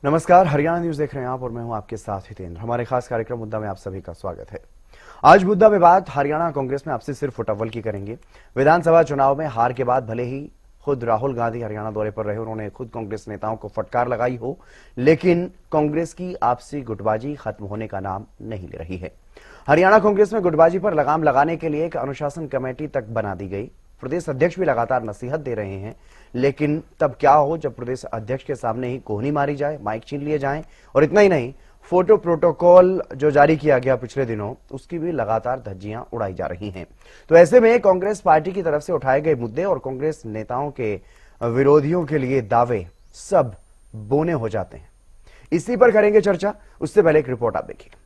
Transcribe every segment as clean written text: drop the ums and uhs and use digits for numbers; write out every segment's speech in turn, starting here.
नमस्कार, हरियाणा न्यूज देख रहे हैं आप और मैं हूं आपके साथ हितेंद्र। हमारे खास कार्यक्रम मुद्दा में आप सभी का स्वागत है। आज मुद्दा में बात हरियाणा कांग्रेस में आपसे सिर्फ फुटबॉल की करेंगे। विधानसभा चुनाव में हार के बाद भले ही खुद राहुल गांधी हरियाणा दौरे पर रहे, उन्होंने खुद कांग्रेस नेताओं को फटकार लगाई हो, लेकिन कांग्रेस की आपसी गुटबाजी खत्म होने का नाम नहीं ले रही है। हरियाणा कांग्रेस में गुटबाजी पर लगाम लगाने के लिए एक अनुशासन कमेटी तक बना दी गई। प्रदेश अध्यक्ष भी लगातार नसीहत दे रहे हैं, लेकिन तब क्या हो जब प्रदेश अध्यक्ष के सामने ही कोहनी मारी जाए, माइक छीन लिए जाएं, और इतना ही नहीं, फोटो प्रोटोकॉल जो जारी किया गया पिछले दिनों, उसकी भी लगातार धज्जियां उड़ाई जा रही हैं। तो ऐसे में कांग्रेस पार्टी की तरफ से उठाए गए मुद्दे और कांग्रेस नेताओं के विरोधियों के लिए दावे सब बोने हो जाते हैं। इसी पर करेंगे चर्चा। उससे पहले एक रिपोर्ट आप देखिए।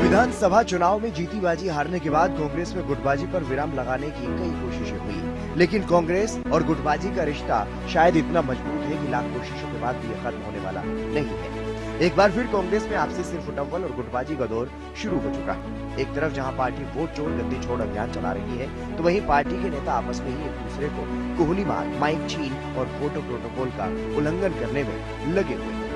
विधानसभा चुनाव में जीती बाजी हारने के बाद कांग्रेस में गुटबाजी पर विराम लगाने की कई कोशिशें हुई, लेकिन कांग्रेस और गुटबाजी का रिश्ता शायद इतना मजबूत है कि लाख कोशिशों के बाद भी यह खत्म होने वाला नहीं है। एक बार फिर कांग्रेस में आपसी सिर्फ फुटबॉल और गुटबाजी का दौर शुरू हो चुका है। एक तरफ जहां पार्टी वोट चोर गद्दी छोड़ अभियान चला रही है, तो वहीं पार्टी के नेता आपस में ही एक दूसरे को कोहनी मार, माइक छीन और फोटो प्रोटोकॉल का उल्लंघन करने में लगे हुए हैं।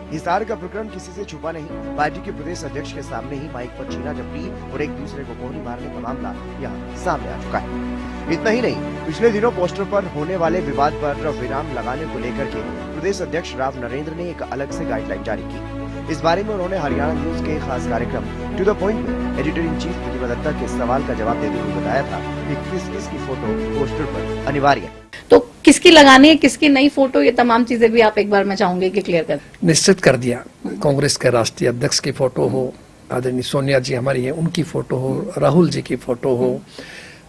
हिसार का प्रकरण किसी से छुपा नहीं। पार्टी के प्रदेश अध्यक्ष के सामने ही माइक पर छीना झपटी और एक दूसरे को कोहनी मारने का मामला यहाँ सामने आ चुका है। इतना ही नहीं, पिछले दिनों पोस्टर पर होने वाले विवाद पर विराम लगाने को लेकर के प्रदेश अध्यक्ष राव नरेंद्र ने एक अलग से गाइडलाइन जारी की। इस बारे में उन्होंने हरियाणा न्यूज के खास कार्यक्रम टू द पॉइंट में एडिटर इन चीफ प्रतिभा दत्ता के सवाल का जवाब देते हुए बताया था कि किस किस की फोटो पोस्टर पर अनिवार्य है। तो किसकी लगानी है, किसकी नई फोटो, ये तमाम चीजें भी आप एक बार मैं चाहूंगी कि क्लियर कर। निश्चित कर दिया। कांग्रेस के राष्ट्रीय अध्यक्ष की फोटो हो, आदरणीय सोनिया जी हमारी है उनकी फोटो हो, राहुल जी की फोटो हो,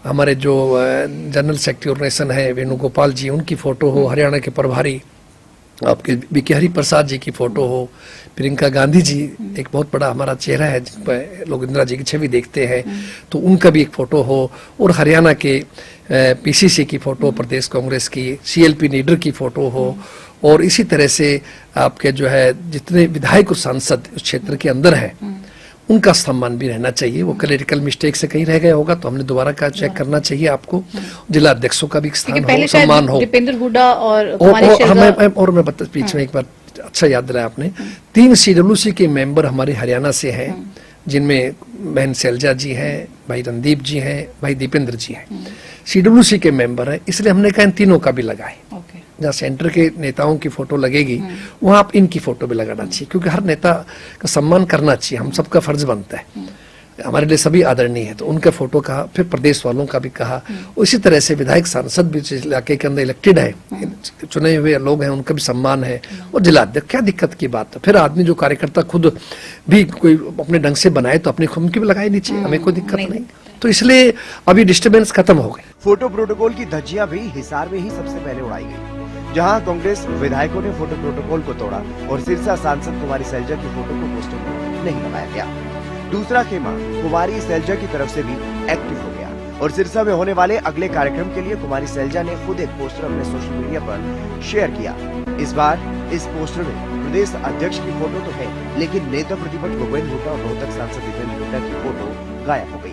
हमारे जो जनरल सेक्रेटरी ऑर्गेनाइजेशन है वेणुगोपाल जी उनकी फोटो हो, हरियाणा के प्रभारी आपके बीके हरि प्रसाद जी की फोटो हो, प्रियंका गांधी जी एक बहुत बड़ा हमारा चेहरा है जिन पर लोग इंदिरा जी की छवि देखते हैं, तो उनका भी एक फोटो हो, और हरियाणा के पीसीसी की फोटो, प्रदेश कांग्रेस की सीएलपी लीडर की फोटो हो, और इसी तरह से आपके जो है जितने विधायक और सांसद उस क्षेत्र के अंदर है उनका सम्मान भी रहना चाहिए। वो क्लरिकल मिस्टेक से कहीं रह गया होगा तो हमने दोबारा का चेक करना चाहिए आपको। जिला अध्यक्षों का भी स्थान हो, सम्मान हो। दीपेंद्र हुड्डा और मैं बता बीच में एक बार अच्छा याद दिलाया आपने, 3 सीडब्ल्यूसी के मेंबर हमारे हरियाणा से हैं, जिनमें बहन शैलजा जी हैं, भाई रणदीप जी हैं, भाई दीपेंद्र जी हैं, सीडब्ल्यूसी के मेंबर हैं। इसलिए हमने कहा इन तीनों का भी लगाए। जहाँ सेंटर के नेताओं की फोटो लगेगी वहां आप इनकी फोटो भी लगाना चाहिए, क्योंकि हर नेता का सम्मान करना चाहिए, हम सबका फर्ज बनता है। हमारे लिए सभी आदरणीय है, तो उनका फोटो कहा, फिर प्रदेश वालों का भी कहा। उसी तरह से विधायक सांसद भी इलाके के अंदर इलेक्टेड है, चुने हुए लोग हैं, उनका भी सम्मान है, और जिला अध्यक्ष, क्या दिक्कत की बात है। फिर आदमी जो कार्यकर्ता खुद भी कोई अपने ढंग से बनाए तो अपनी खुद की भी लगाई नीचे, हमें कोई दिक्कत नहीं। तो इसलिए अभी डिस्टर्बेंस खत्म हो गई। फोटो प्रोटोकॉल की धज्जियां भी हिसार में ही सबसे पहले उड़ाई गई, जहां कांग्रेस विधायकों ने फोटो प्रोटोकॉल को तोड़ा और सिरसा सांसद कुमारी शैलजा की फोटो को पोस्टर में नहीं लगाया गया। दूसरा खेमा कुमारी शैलजा की तरफ से भी एक्टिव हो गया और सिरसा में होने वाले अगले कार्यक्रम के लिए कुमारी शैलजा ने खुद एक पोस्टर अपने सोशल मीडिया पर शेयर किया। इस बार इस पोस्टर में प्रदेश अध्यक्ष की फोटो तो है, लेकिन नेता प्रतिपक्ष भूपेंद्र हुड्डा और रोहतक सांसद दीपेंद्र हुड्डा की फोटो गायब हो गई।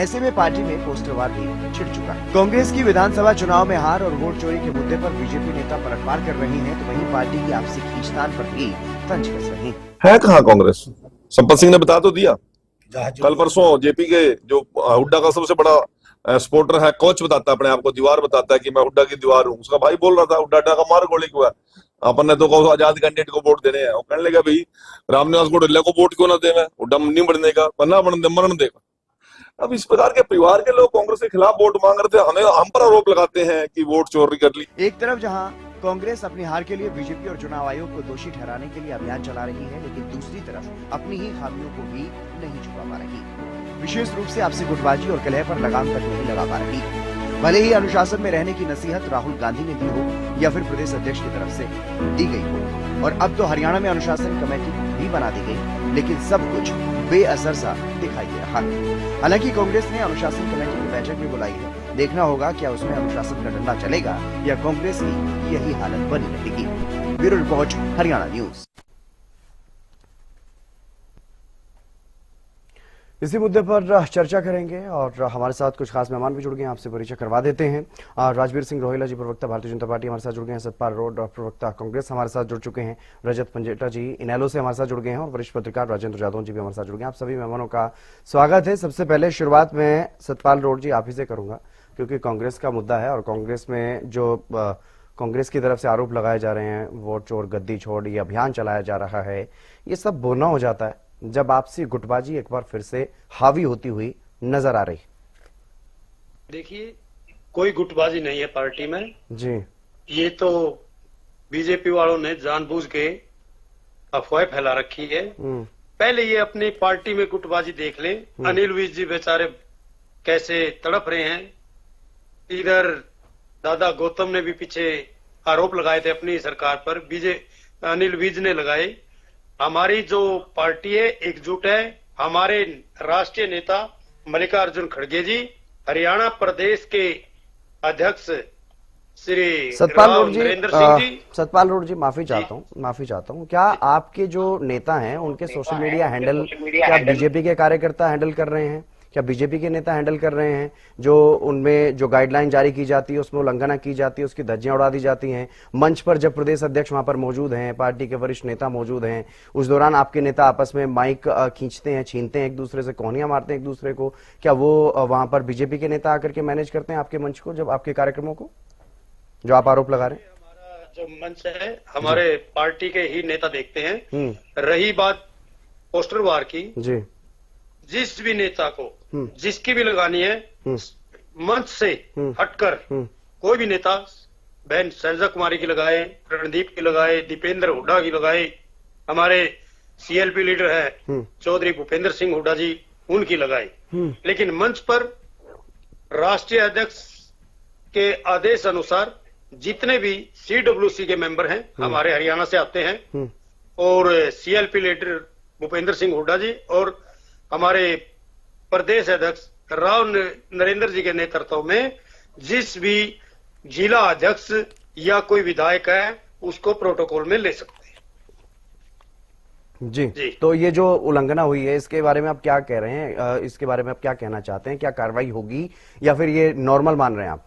ऐसे में पार्टी में पोस्टर वार भी छिड़ चुका है। कांग्रेस की विधानसभा चुनाव में हार और वोट चोरी के मुद्दे पर बीजेपी नेता पलटवार कर रही हैं, तो वहीं पार्टी की आपसी खींचतान पर भी तंज कस रही है। कहाँ कांग्रेस? संपत सिंह ने बता तो दिया कल परसों, जेपी के जो हुड्डा का सबसे बड़ा सपोर्टर है, कोच बताता है अपने आप को, दीवार बताता है कि मैं हुड्डा की दीवार हूँ। उसका भाई बोल रहा था हुड्डा का मार गोली क्यों है, अपन ने तो आजाद कैंडिडेट को वोट देने हैं। वो कहने लगा भाई रामनिवास गोडल्ला को वोट क्यों ना दे, मैं हुड्डा नहीं बढ़ने का, बनना मरण देगा। अब इस प्रकार के परिवार के लोग कांग्रेस के खिलाफ वोट मांग रहे थे, हमें हम पर आरोप लगाते हैं कि वोट चोरी कर ली। एक तरफ जहां कांग्रेस अपनी हार के लिए बीजेपी और चुनाव आयोग को दोषी ठहराने के लिए अभियान चला रही है, लेकिन दूसरी तरफ अपनी ही खामियों को भी नहीं छुपा पा रही। विशेष रूप से आपसी गुटबाजी और कलह पर लगाम तक नहीं लगा पा रही। भले ही अनुशासन में रहने की नसीहत राहुल गांधी ने दी हो या फिर प्रदेश अध्यक्ष की तरफ से दी गई हो, और अब तो हरियाणा में अनुशासन कमेटी भी बना दी गई, लेकिन सब कुछ बेअसर सा दिखाई दे रहा है। हालांकि कांग्रेस ने अनुशासन कमेटी की बैठक भी बुलाई है। देखना होगा क्या उसमें अनुशासन का डंडा चलेगा या कांग्रेस की यही हालत बनी रहेगी। Bureau report, Haryana news. इसी मुद्दे पर चर्चा करेंगे और हमारे साथ कुछ खास मेहमान भी जुड़ गए हैं, आपसे परिचय करवा देते हैं। राजवीर सिंह रोहिला जी, प्रवक्ता भारतीय जनता पार्टी, हमारे साथ जुड़ गए हैं। सतपाल रोड, प्रवक्ता कांग्रेस, हमारे साथ जुड़ चुके हैं। रजत पंजेटा जी इनेलो से हमारे साथ जुड़ गए हैं और वरिष्ठ पत्रकार राजेंद्र जादव जी भी हमारे साथ जुड़ गए हैं। आप सभी मेहमानों का स्वागत है। सबसे पहले शुरुआत में सतपाल रोड जी आप ही से करूंगा, क्योंकि कांग्रेस का मुद्दा है और कांग्रेस में जो कांग्रेस की तरफ से आरोप लगाए जा रहे हैं, वोट चोर गद्दी छोड़, ये अभियान चलाया जा रहा है, ये सब बोना हो जाता है जब आपसी गुटबाजी एक बार फिर से हावी होती हुई नजर आ रही। देखिए, कोई गुटबाजी नहीं है पार्टी में जी। ये तो बीजेपी वालों ने जानबूझ के अफवाह फैला रखी है। पहले ये अपनी पार्टी में गुटबाजी देख ले। अनिल विज जी बेचारे कैसे तड़प रहे हैं। इधर दादा गौतम ने भी पीछे आरोप लगाए थे अपनी सरकार पर, अनिल विज ने लगाए। हमारी जो पार्टी है एकजुट है। हमारे राष्ट्रीय नेता मल्लिकार्जुन खड़गे जी, हरियाणा प्रदेश के अध्यक्ष श्री नरेंद्र सिंह जी। सतपाल रोड जी माफी चाहता हूँ, क्या आपके जो नेता हैं उनके सोशल मीडिया हैंडल क्या बीजेपी के कार्यकर्ता हैंडल कर रहे हैं? क्या बीजेपी के नेता हैंडल कर रहे हैं? जो उनमें जो गाइडलाइन जारी की जाती है उसमें उल्लंघना की जाती है, उसकी धज्जियां उड़ा दी जाती हैं। मंच पर जब प्रदेश अध्यक्ष वहां पर मौजूद हैं, पार्टी के वरिष्ठ नेता मौजूद हैं, उस दौरान आपके नेता आपस में माइक खींचते हैं, छीनते हैं एक दूसरे से, कोहनियां मारते हैं एक दूसरे को, क्या वो वहां पर बीजेपी के नेता आकर के मैनेज करते हैं आपके मंच को, जब आपके कार्यक्रमों को, जो आप आरोप लगा रहे हैं? हमारा जो मंच है हमारे पार्टी के ही नेता देखते हैं। रही बात पोस्टर वार की, जी, जिस भी नेता को जिसकी भी लगानी है मंच से हटकर कोई भी नेता, बहन शैलजा कुमारी की लगाए, रणदीप की लगाए, दीपेंद्र हुड्डा की लगाए, हमारे सीएलपी लीडर है चौधरी भूपेंद्र सिंह हुड्डा जी, उनकी लगाए। लेकिन मंच पर राष्ट्रीय अध्यक्ष के आदेश अनुसार जितने भी सीडब्ल्यूसी के मेंबर हैं हमारे हरियाणा से आते हैं, और सीएलपी लीडर भूपेंद्र सिंह हुड्डा जी और हमारे प्रदेश अध्यक्ष राव नरेंद्र जी के नेतृत्व में जिस भी जिला अध्यक्ष या कोई विधायक है उसको प्रोटोकॉल में ले सकते हैं। जी। तो ये जो उल्लंघना हुई है इसके बारे में आप क्या कह रहे हैं? इसके बारे में आप क्या कहना चाहते हैं? क्या कार्रवाई होगी या फिर ये नॉर्मल मान रहे हैं आप?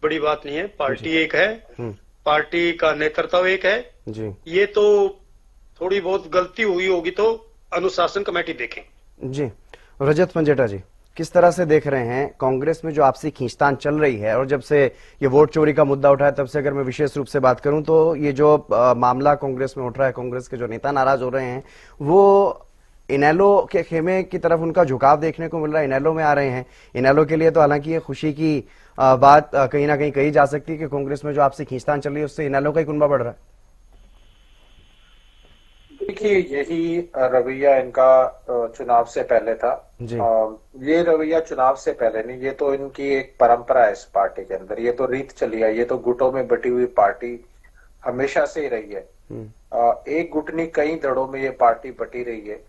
बड़ी बात नहीं है, पार्टी एक है, पार्टी का नेतृत्व एक है जी। ये तो थोड़ी बहुत गलती हुई होगी तो अनुशासन कमेटी देखें। जी। रजत पंजेटा जी, किस तरह से देख रहे हैं कांग्रेस में जो आपसी खींचतान चल रही है, और जब से ये वोट चोरी का मुद्दा उठा है तब से अगर मैं विशेष रूप से बात करूं तो ये जो मामला कांग्रेस में उठ रहा है, कांग्रेस के जो नेता नाराज हो रहे हैं, वो इनेलो के खेमे की तरफ उनका झुकाव देखने को मिल रहा है, इनेलो में आ रहे हैं। इनेलो के लिए तो हालांकि ये खुशी की बात कहीं ना कहीं कही जा सकती है कि कांग्रेस में जो आपसी खींचतान चल रही है उससे इनेलो का ही कुनबा बढ़ रहा है। देखिए, यही रवैया इनका चुनाव से पहले था जी। ये रवैया चुनाव से पहले नहीं, ये तो इनकी एक परंपरा है इस पार्टी के अंदर, ये तो रीत चली है, ये तो गुटों में बटी हुई पार्टी हमेशा से ही रही है। एक गुटनी कई दड़ों में ये पार्टी बटी रही है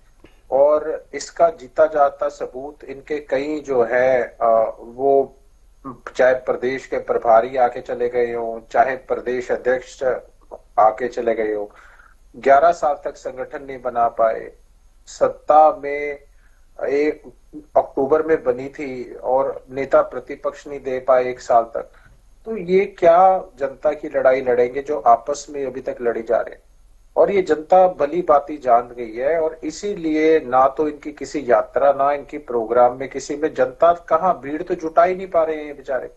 और इसका जीता जाता सबूत इनके कई जो है वो चाहे प्रदेश के प्रभारी आके चले गए हो, चाहे प्रदेश अध्यक्ष आके चले गए हो, 11 साल तक संगठन नहीं बना पाए। सत्ता में एक अक्टूबर में बनी थी और नेता प्रतिपक्ष नहीं दे पाए 1 साल तक। तो ये क्या जनता की लड़ाई लड़ेंगे जो आपस में अभी तक लड़ी जा रहे हैं? और ये जनता भली बाती जान गई है और इसीलिए ना तो इनकी किसी यात्रा, ना इनकी प्रोग्राम में किसी में जनता कहाँ भीड़ तो जुटा ही नहीं पा रहे हैं बेचारे।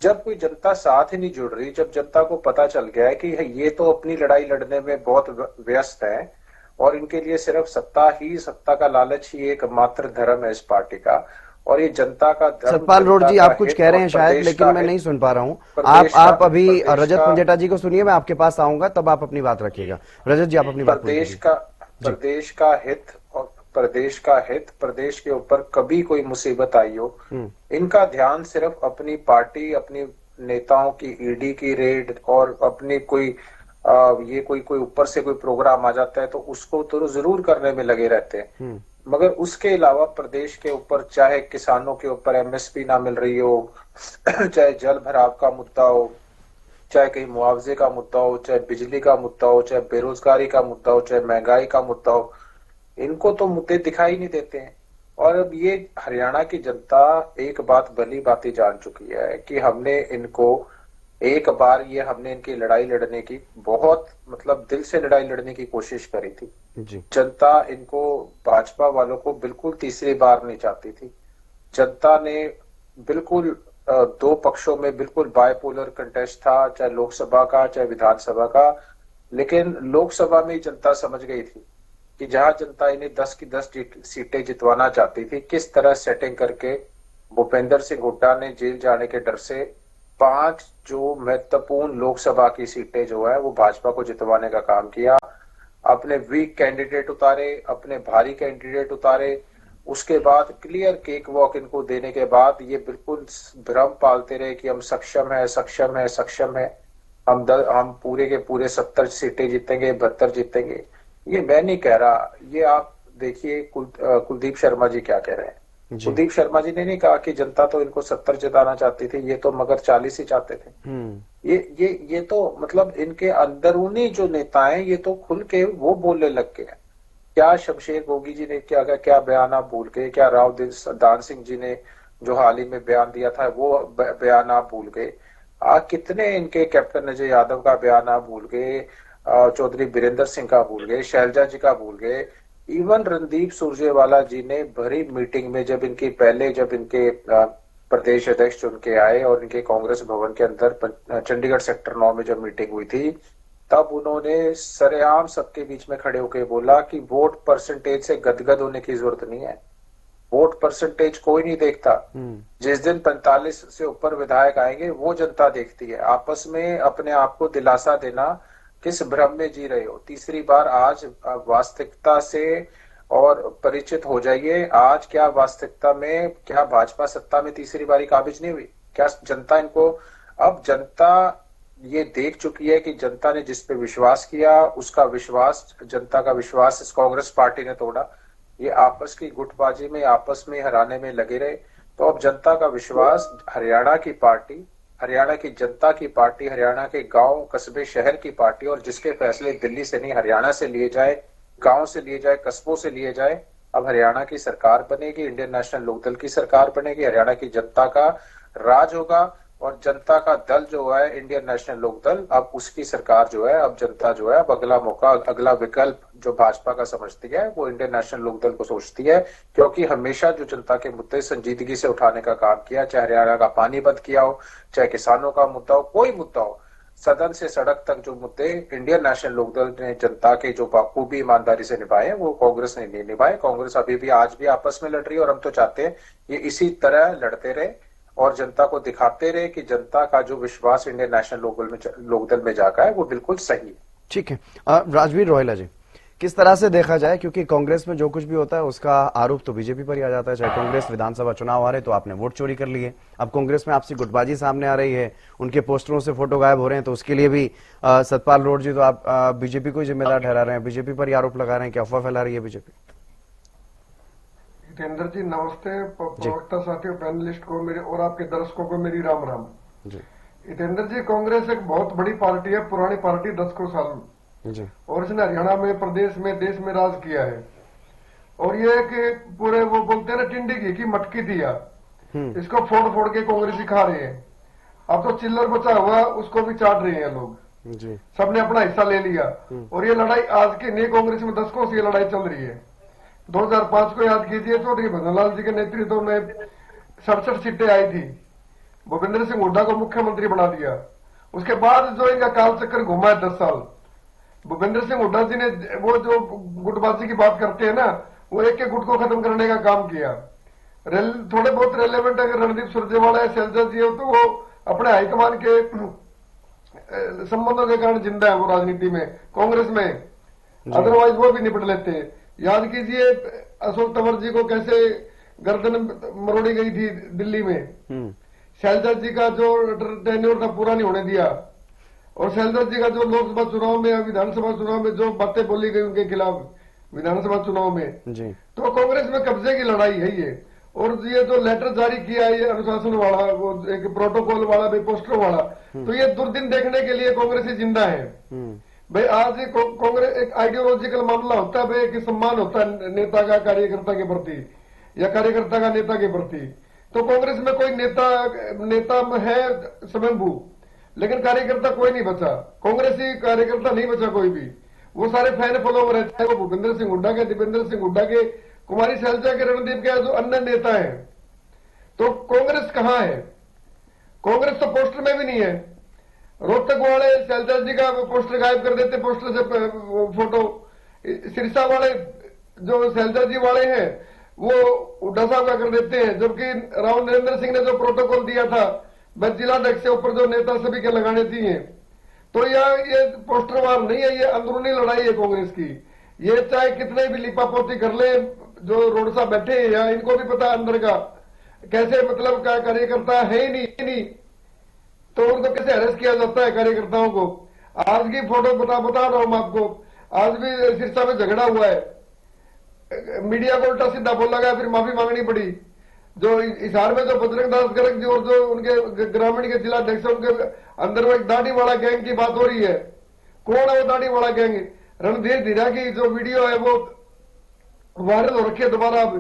जब कोई जनता साथ ही नहीं जुड़ रही, जब जनता को पता चल गया है कि ये तो अपनी लड़ाई लड़ने में बहुत व्यस्त है और इनके लिए सिर्फ सत्ता का लालच ही एक मात्र धर्म है इस पार्टी का, और ये जनता का धर्म। सतपाल रोड जी, आप कुछ कह रहे हैं शायद, लेकिन मैं नहीं सुन पा रहा हूँ। आप अभी रजत पंजेटा जी को सुनिए, मैं आपके पास आऊंगा तब आप अपनी बात रखिएगा। रजत जी, आप अपनी बात। प्रदेश का हित और प्रदेश के ऊपर कभी कोई मुसीबत आई हो, इनका ध्यान सिर्फ अपनी पार्टी, अपनी नेताओं की ईडी की रेड और अपनी कोई कोई ऊपर से कोई प्रोग्राम आ जाता है तो उसको तो जरूर करने में लगे रहते हैं, मगर उसके अलावा प्रदेश के ऊपर चाहे किसानों के ऊपर एमएसपी ना मिल रही हो, चाहे जल भराव का मुद्दा हो, चाहे कहीं मुआवजे का मुद्दा हो, चाहे बिजली का मुद्दा हो, चाहे बेरोजगारी का मुद्दा हो, चाहे महंगाई का मुद्दा हो, इनको तो मुद्दे दिखाई नहीं देते हैं। और अब ये हरियाणा की जनता एक बात भली भांति जान चुकी है कि हमने इनको एक बार ये हमने इनकी लड़ाई लड़ने की बहुत मतलब दिल से लड़ाई लड़ने की कोशिश करी थी जी। जनता इनको भाजपा वालों को बिल्कुल तीसरी बार नहीं चाहती थी। जनता ने बिल्कुल दो पक्षों में बिल्कुल बायपोलर कंटेस्ट था, चाहे लोकसभा का चाहे विधानसभा का। लेकिन लोकसभा में जनता समझ गई थी कि जहां जनता इन्हें 10 की 10 सीटें जितवाना चाहती थी, किस तरह सेटिंग करके भूपेंद्र सिंह हुड्डा ने जेल जाने के डर से 5 जो महत्वपूर्ण लोकसभा की सीटें जो है वो भाजपा को जितवाने का काम किया। अपने वीक कैंडिडेट उतारे, अपने भारी कैंडिडेट उतारे, उसके बाद क्लियर केक वॉक इनको देने के बाद ये बिल्कुल भ्रम पालते रहे कि हम सक्षम है, सक्षम है, सक्षम है, हम पूरे के पूरे 70 सीटें जीतेंगे, 72 जीतेंगे। ये मैं नहीं कह रहा, ये आप देखिए कुलदीप शर्मा जी क्या कह रहे हैं। कुलदीप शर्मा जी ने नहीं कहा कि जनता तो इनको 70 जिताना चाहती थी, ये तो मगर 40 ही चाहते थे। ये तो मतलब इनके अंदरूनी जो नेता हैं ये तो खुल के वो बोलने लग गए हैं। क्या शमशेर गोगी जी ने क्या बयान आप भूल गए? क्या राव दान सिंह जी ने जो हाल ही में बयान दिया था वो बयान आप भूल गए? कितने इनके कैप्टन अजय यादव का बयान आप भूल गए, चौधरी बीरेंद्र सिंह का भूल गए, शैलजा जी का भूल गए। इवन रणदीप सुरजेवाला जी ने भरी मीटिंग में जब इनके प्रदेश अध्यक्ष चुन के आए और इनके कांग्रेस भवन के अंदर चंडीगढ़ सेक्टर 9 में जब मीटिंग हुई थी, तब उन्होंने सरेआम सबके बीच में खड़े होकर बोला कि वोट परसेंटेज से गदगद होने की जरूरत नहीं है। वोट परसेंटेज कोई नहीं देखता। जिस दिन 45 से ऊपर विधायक आएंगे वो जनता देखती है। आपस में अपने आप को दिलासा देना, किस भ्रम में जी रहे हो? तीसरी बार आज वास्तविकता से और परिचित हो जाइए। आज क्या वास्तविकता में क्या भाजपा सत्ता में तीसरी बारी काबिज नहीं हुई? क्या जनता इनको, अब जनता ये देख चुकी है कि जनता ने जिस पे विश्वास किया उसका विश्वास, जनता का विश्वास इस कांग्रेस पार्टी ने तोड़ा। ये आपस की गुटबाजी में, आपस में हराने में लगे रहे। तो अब जनता का विश्वास हरियाणा की पार्टी, हरियाणा की जनता की पार्टी, हरियाणा के गांव कस्बे शहर की पार्टी, और जिसके फैसले दिल्ली से नहीं हरियाणा से लिए जाए, गांव से लिए जाए, कस्बों से लिए जाए, अब हरियाणा की सरकार बनेगी, इंडियन नेशनल लोकदल की सरकार बनेगी, हरियाणा की जनता का राज होगा। और जनता का दल जो है इंडियन नेशनल लोकदल, अब उसकी सरकार जो है, अब जनता जो है, अब अगला मौका, अगला विकल्प जो भाजपा का समझती है वो इंडियन नेशनल लोकदल को सोचती है। क्योंकि हमेशा जो जनता के मुद्दे संजीदगी से उठाने का काम किया, चाहे हरियाणा का पानी बंद किया हो, चाहे किसानों का मुद्दा हो, कोई मुद्दा हो, सदन से सड़क तक जो मुद्दे इंडियन नेशनल लोकदल ने जनता के जो बाखूबी ईमानदारी से निभाए वो कांग्रेस ने नहीं निभाए। कांग्रेस अभी भी आज भी आपस में लड़ रही है और हम तो चाहते हैं ये इसी तरह लड़ते रहे और जनता को दिखाते रहे कि जनता का जो विश्वास इंडियन नेशनल लोकदल में जागा है वो बिल्कुल सही है। ठीक है। राजवीर रोहिला जी, किस तरह से देखा जाए, क्योंकि कांग्रेस में जो कुछ भी होता है उसका आरोप तो बीजेपी पर ही आ जाता है। चाहे कांग्रेस विधानसभा चुनाव आ रहे तो आपने वोट चोरी कर लिए, अब कांग्रेस में आपसी गुटबाजी सामने आ रही है, उनके पोस्टरों से फोटो गायब हो रहे हैं, तो उसके लिए भी सतपाल रोड जी तो आप बीजेपी को ही जिम्मेदार ठहरा रहे हैं, बीजेपी पर ही आरोप लगा रहे हैं कि अफवाह फैला रही है बीजेपी। जितेंद्र जी नमस्ते, प्रवक्ता साथियों, पैनलिस्ट को मेरे और आपके दर्शकों को मेरी राम राम जी। जितेंद्र जी, कांग्रेस एक बहुत बड़ी पार्टी है, पुरानी पार्टी 10 को साल जी। और इसने हरियाणा में, प्रदेश में, देश में राज किया है। और ये कि पूरे वो बोलते हैं ना टिंडी घी की मटकी दिया, इसको फोड़ फोड़ के कांग्रेसी खा रहे हैं। अब तो चिल्लर बचा हुआ उसको भी चाट रहे हैं लोग जी। सबने अपना हिस्सा ले लिया। और ये लड़ाई आज की नई कांग्रेस में 10 से ये लड़ाई चल रही है। 2005 को याद कीजिए, चौधरी भजनलाल जी के नेतृत्व में 67 सीटें आई थी, भूपेंद्र सिंह हुड्डा को मुख्यमंत्री बना दिया। उसके बाद जो इनका काल चक्कर घुमा है 10 साल, भूपेंद्र सिंह हुड्डा जी ने वो जो गुटबाजी की बात करते हैं ना, वो एक एक गुट को खत्म करने का काम किया। थोड़े बहुत रेलेवेंट अगर रणदीप सुरजेवाला या शैलजा जी हो तो वो अपने हाईकमान के संबंधों के कारण जिंदा है वो राजनीति में, कांग्रेस में, अदरवाइज वो भी निपट लेते हैं। याद कीजिए अशोक तंवर जी को कैसे गर्दन मरोड़ी गई थी दिल्ली में। शैलजा जी का जो टेन्योर था पूरा नहीं होने दिया, और शैलजा जी का जो लोकसभा चुनाव में, विधानसभा चुनाव में जो बातें बोली गई उनके खिलाफ विधानसभा चुनाव में जी। तो कांग्रेस में कब्जे की लड़ाई है ये। और ये जो लेटर जारी किया है ये अनुशासन वाला, वो एक प्रोटोकॉल वाला भी, पोस्टर वाला, तो ये दुर्दिन देखने के लिए कांग्रेस ही जिंदा है भाई। आज कांग्रेस एक आइडियोलॉजिकल मामला होता है भाई, कि सम्मान होता है नेता का कार्यकर्ता के प्रति या कार्यकर्ता का नेता के प्रति। तो कांग्रेस में कोई नेता है स्वयंभू, लेकिन कार्यकर्ता कोई नहीं बचा, कांग्रेसी कार्यकर्ता नहीं बचा कोई भी। वो सारे फैन फॉलोवर है, चाहे वो भूपेंद्र सिंह हुड्डा के, दीपेंद्र सिंह हुड्डा के, कुमारी शैलजा के, रणदीप के, जो अन्य नेता हैं। तो कांग्रेस कहां है? कांग्रेस तो पोस्टर में भी नहीं है। रोहतक वाले शैलजा जी का पोस्टर गायब कर देते, पोस्टर से फोटो। सिरसा वाले जो शैलजा जी वाले हैं वो हुड्डा साहब का कर देते हैं, जबकि राव नरेंद्र सिंह ने जो प्रोटोकॉल दिया था बस जिलाध्यक्ष से ऊपर जो नेता सभी के लगाने चाहिए। तो ये पोस्टर वार नहीं है, ये अंदरूनी लड़ाई है कांग्रेस की। ये चाहे कितने भी लिपापोती कर ले जो रोड साहब बैठे हैं, या इनको भी पता अंदर का कैसे, मतलब का कार्यकर्ता है ही नहीं, तो उनको कैसे अरेस्ट किया जाता है कार्यकर्ताओं को। आज की फोटो बता रहा हूं मैं आपको, आज भी सिरसा में झगड़ा हुआ है, मीडिया को उल्टा सीधा बोला गया, फिर माफी मांगनी पड़ी। जो हिसार में जो बजरंग दास गर्ग जी और जो उनके ग्रामीण के जिला अध्यक्ष, उनके अंदर में एक दाढ़ी वाला गैंग की बात हो रही है। कौन है वो दाढ़ी वाला गैंग? रणधीर धीरा की जो वीडियो है वो वायरल हो रखी है दोबारा अब।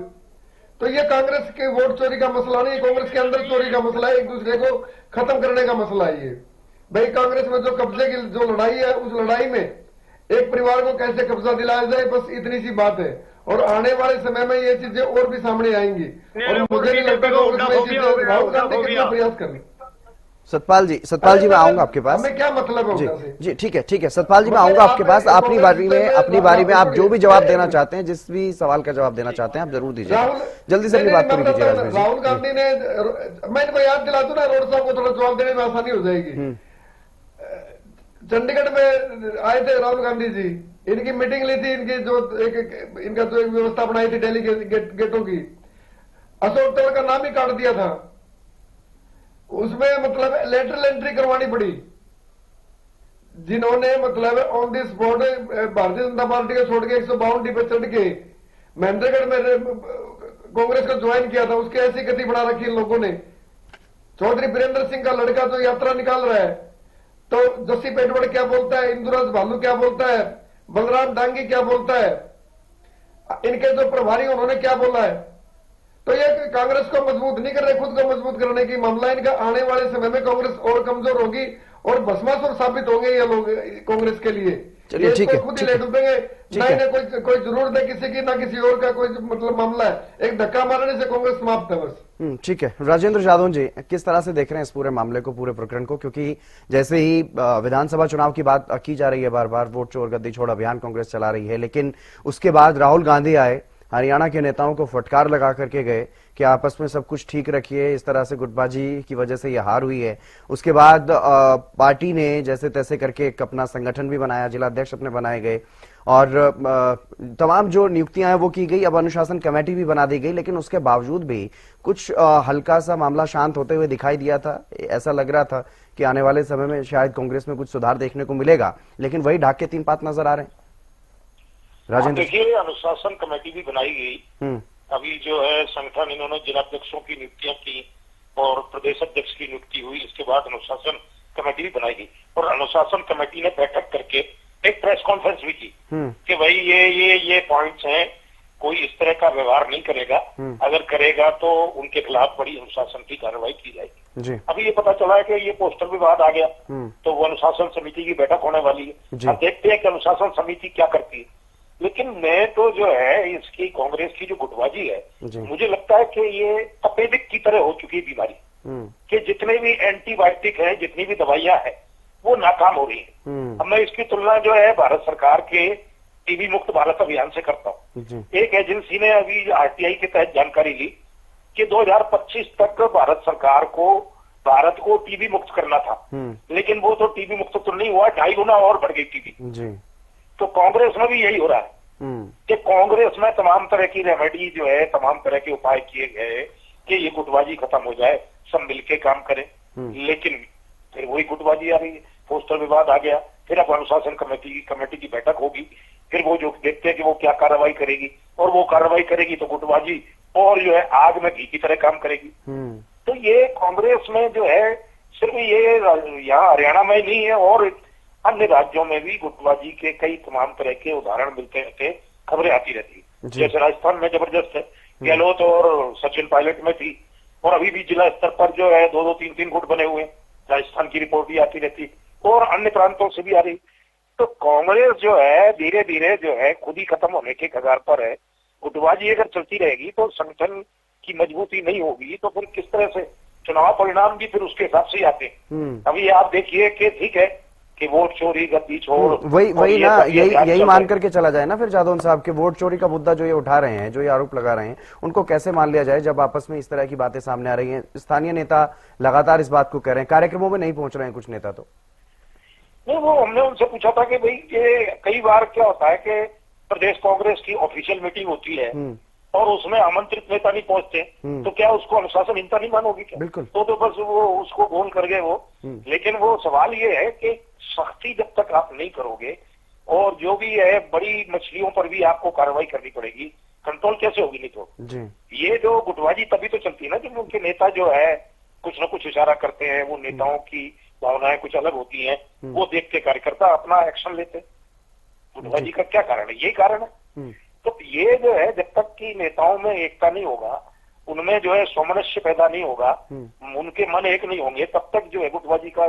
तो ये कांग्रेस के वोट चोरी का मसला नहीं, कांग्रेस के अंदर चोरी का मसला है, एक दूसरे को खत्म करने का मसला है ये भाई। कांग्रेस में जो कब्जे की जो लड़ाई है, उस लड़ाई में एक परिवार को कैसे कब्जा दिलाया जाए, बस इतनी सी बात है। और आने वाले समय में ये चीजें और भी सामने आएंगी, और मुझे नहीं लगता कांग्रेस में ये चीजें राहुल गांधी कितना प्रयास करें। सतपाल जी मैं आऊंगा आपके पास। हमें क्या मतलब है जी ठीक है सतपाल जी मैं आऊंगा आपके पास। अपनी बारी में आप जो भी जवाब देना चाहते हैं, जिस भी सवाल का जवाब देना चाहते हैं आप जरूर दीजिए। जल्दी से अपनी बात पूरी कीजिए राजवीर जी। राहुल गांधी ने, मैं इनको याद दिला दूं ना, रोड साहब को थोड़ा जवाब देने में आसानी हो जाएगी। चंडीगढ़ में आए थे राहुल गांधी जी, इनकी मीटिंग ली थी, इनकी जो इनका जो एक व्यवस्था बनाई थी दिल्ली के गेटों की, अशोक तंवर का नाम ही काट दिया था। उसमें मतलब लेटरल एंट्री करवानी पड़ी, जिन्होंने मतलब on the spot Bharatiya Janata party को छोड़ के 152 डिब्बे चढ़ के महेंद्रगढ़ में कांग्रेस को ज्वाइन किया था, उसकी ऐसी गति बढ़ा रखी इन लोगों ने। चौधरी बीरेंद्र सिंह का लड़का जो यात्रा निकाल रहा है, तो जस्सी पेटवड़ क्या बोलता है, इंदुराज भालू क्या बोलता है, बलराम डांगी क्या बोलता है, इनके जो प्रभारी उन्होंने क्या बोला है। तो ये कांग्रेस को मजबूत नहीं कर रहे, खुद को मजबूत करने की मामला इनका। आने वाले समय में कांग्रेस और कमजोर होगी और भस्मासुर साबित होंगे ये लोग कांग्रेस के लिए। चलिए ठीक है, खुद ही ले डूबेंगे, ना कोई जरूरत है किसी की, ना किसी और का कोई मतलब मामला है। एक धक्का मारने से कांग्रेस समाप्त है बस। ठीक है राजेंद्र जादव जी, किस तरह से देख रहे हैं इस पूरे मामले को, पूरे प्रकरण को? क्योंकि जैसे ही विधानसभा चुनाव की बात की जा रही है, बार बार वोट चोर गद्दी छोड़ अभियान कांग्रेस चला रही है, लेकिन उसके बाद राहुल गांधी आए, हरियाणा के नेताओं को फटकार लगा करके गए कि आपस में सब कुछ ठीक रखिए, इस तरह से गुटबाजी की वजह से ये हार हुई है। उसके बाद पार्टी ने जैसे तैसे करके एक अपना संगठन भी बनाया, जिला अध्यक्ष अपने बनाए गए, और तमाम जो नियुक्तियां हैं वो की गई। अब अनुशासन कमेटी भी बना दी गई, लेकिन उसके बावजूद भी कुछ हल्का सा मामला शांत होते हुए दिखाई दिया था। ऐसा लग रहा था कि आने वाले समय में शायद कांग्रेस में कुछ सुधार देखने को मिलेगा, लेकिन वही ढाके तीन पात नजर आ रहे हैं। राजेंद्र, देखिए, अनुशासन कमेटी भी बनाई गई। अभी जो है संगठन, इन्होंने जिलाध्यक्षों की नियुक्तियां की और प्रदेश अध्यक्ष की नियुक्ति हुई। इसके बाद अनुशासन कमेटी भी बनाई गई और अनुशासन कमेटी ने बैठक करके एक प्रेस कॉन्फ्रेंस भी की कि भाई ये पॉइंट्स हैं, कोई इस तरह का व्यवहार नहीं करेगा, अगर करेगा तो उनके खिलाफ बड़ी अनुशासन की कार्रवाई की जाएगी। अभी ये पता चला है कि ये पोस्टर विवाद आ गया, तो वो अनुशासन समिति की बैठक होने वाली है। अब देखते हैं कि अनुशासन समिति क्या करती है। लेकिन मैं तो जो है इसकी कांग्रेस की जो गुटबाजी है, मुझे लगता है कि ये अपेदिक की तरह हो चुकी है बीमारी, कि जितने भी एंटीबायोटिक है, जितनी भी दवाइयां हैं, वो नाकाम हो रही है। अब मैं इसकी तुलना जो है भारत सरकार के टीबी मुक्त भारत अभियान से करता हूँ। एक एजेंसी ने अभी आरटीआई के तहत जानकारी ली कि 2025 तक भारत को टीबी मुक्त करना था, लेकिन वो तो टीबी मुक्त तो नहीं हुआ, 2.5 गुना और बढ़ गई टीबी। तो कांग्रेस में भी यही हो रहा है कि कांग्रेस में तमाम तरह की रेमेडी जो है, तमाम तरह के उपाय किए गए कि ये गुटबाजी खत्म हो जाए, सब मिलके काम करें, लेकिन फिर वही गुटबाजी आ रही है। पोस्टर विवाद आ गया, फिर अब अनुशासन कमेटी की बैठक होगी, फिर वो जो देखते हैं कि वो क्या कार्रवाई करेगी, और वो कार्रवाई करेगी तो गुटबाजी और जो है आग में घी की तरह काम करेगी। तो ये कांग्रेस में जो है सिर्फ ये यहाँ हरियाणा में नहीं है और अन्य राज्यों में भी गुटबाजी के कई तमाम तरह के उदाहरण मिलते रहते, खबरें आती रहती। जैसे राजस्थान में जबरदस्त है, गहलोत और सचिन पायलट में थी, और अभी भी जिला स्तर पर जो है 2-2, 3-3 गुट बने हुए हैं। राजस्थान की रिपोर्ट भी आती रहती और अन्य प्रांतों से भी आ रही। तो कांग्रेस जो है धीरे धीरे जो है खुद ही खत्म होने के कगार पर है। गुटबाजी अगर चलती रहेगी तो संगठन की मजबूती नहीं होगी, तो फिर किस तरह से चुनाव परिणाम भी फिर उसके हिसाब से ही आते हैं। अभी आप देखिए कि ठीक है कि वोट चोरी, गद्दी छोड़, वही ना, यही मान करके चला जाए ना फिर जादौन साहब के वोट चोरी का मुद्दा जो ये उठा रहे हैं, जो ये आरोप लगा रहे हैं, उनको कैसे मान लिया जाए जब आपस में इस तरह की बातें सामने आ रही हैं। स्थानीय नेता लगातार इस बात को कह रहे हैं, कार्यक्रमों में नहीं पहुंच रहे हैं कुछ नेता। तो नहीं, वो हमने उनसे पूछा था कि भाई ये कई बार क्या होता है कि प्रदेश कांग्रेस की ऑफिशियल मीटिंग होती है और उसमें आमंत्रित नेता नहीं पहुंचते, तो क्या उसको अनुशासनहीनता नहीं मानोगी क्या? बिल्कुल। तो बस वो उसको बोल कर गए वो। लेकिन वो सवाल ये है कि सख्ती जब तक आप नहीं करोगे और जो भी है बड़ी मछलियों पर भी आपको कार्रवाई करनी पड़ेगी, कंट्रोल कैसे होगी? नहीं तो ये जो गुटबाजी तभी तो चलती है ना जब उनके नेता जो है कुछ न कुछ इशारा करते हैं। वो नेताओं की भावनाएं कुछ अलग होती हैं, वो देख के कार्यकर्ता अपना एक्शन लेते। गुटबाजी का क्या कारण है? यही कारण है। तो ये जो है जब तक कि नेताओं में एकता नहीं होगा, उनमें जो है सामंजस्य पैदा नहीं होगा, उनके मन एक नहीं होंगे, तब तक जो है गुटबाजी का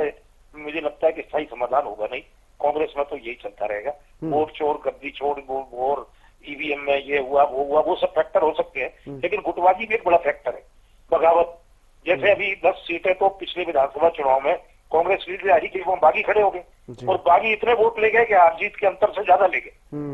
मुझे लगता है कि स्थायी समाधान होगा नहीं। कांग्रेस में तो यही चलता रहेगा। वोट चोर, गद्दी छोड़ और ईवीएम में ये हुआ वो हुआ, वो सब फैक्टर हो सकते हैं, लेकिन गुटबाजी भी एक बड़ा फैक्टर है। बगावत जैसे अभी 10 सीटें तो पिछले विधानसभा चुनाव में कांग्रेस लीड रही थी, वो बागी खड़े हो गए और बागी इतने वोट ले गए कि हार जीत के अंतर से ज्यादा ले गए।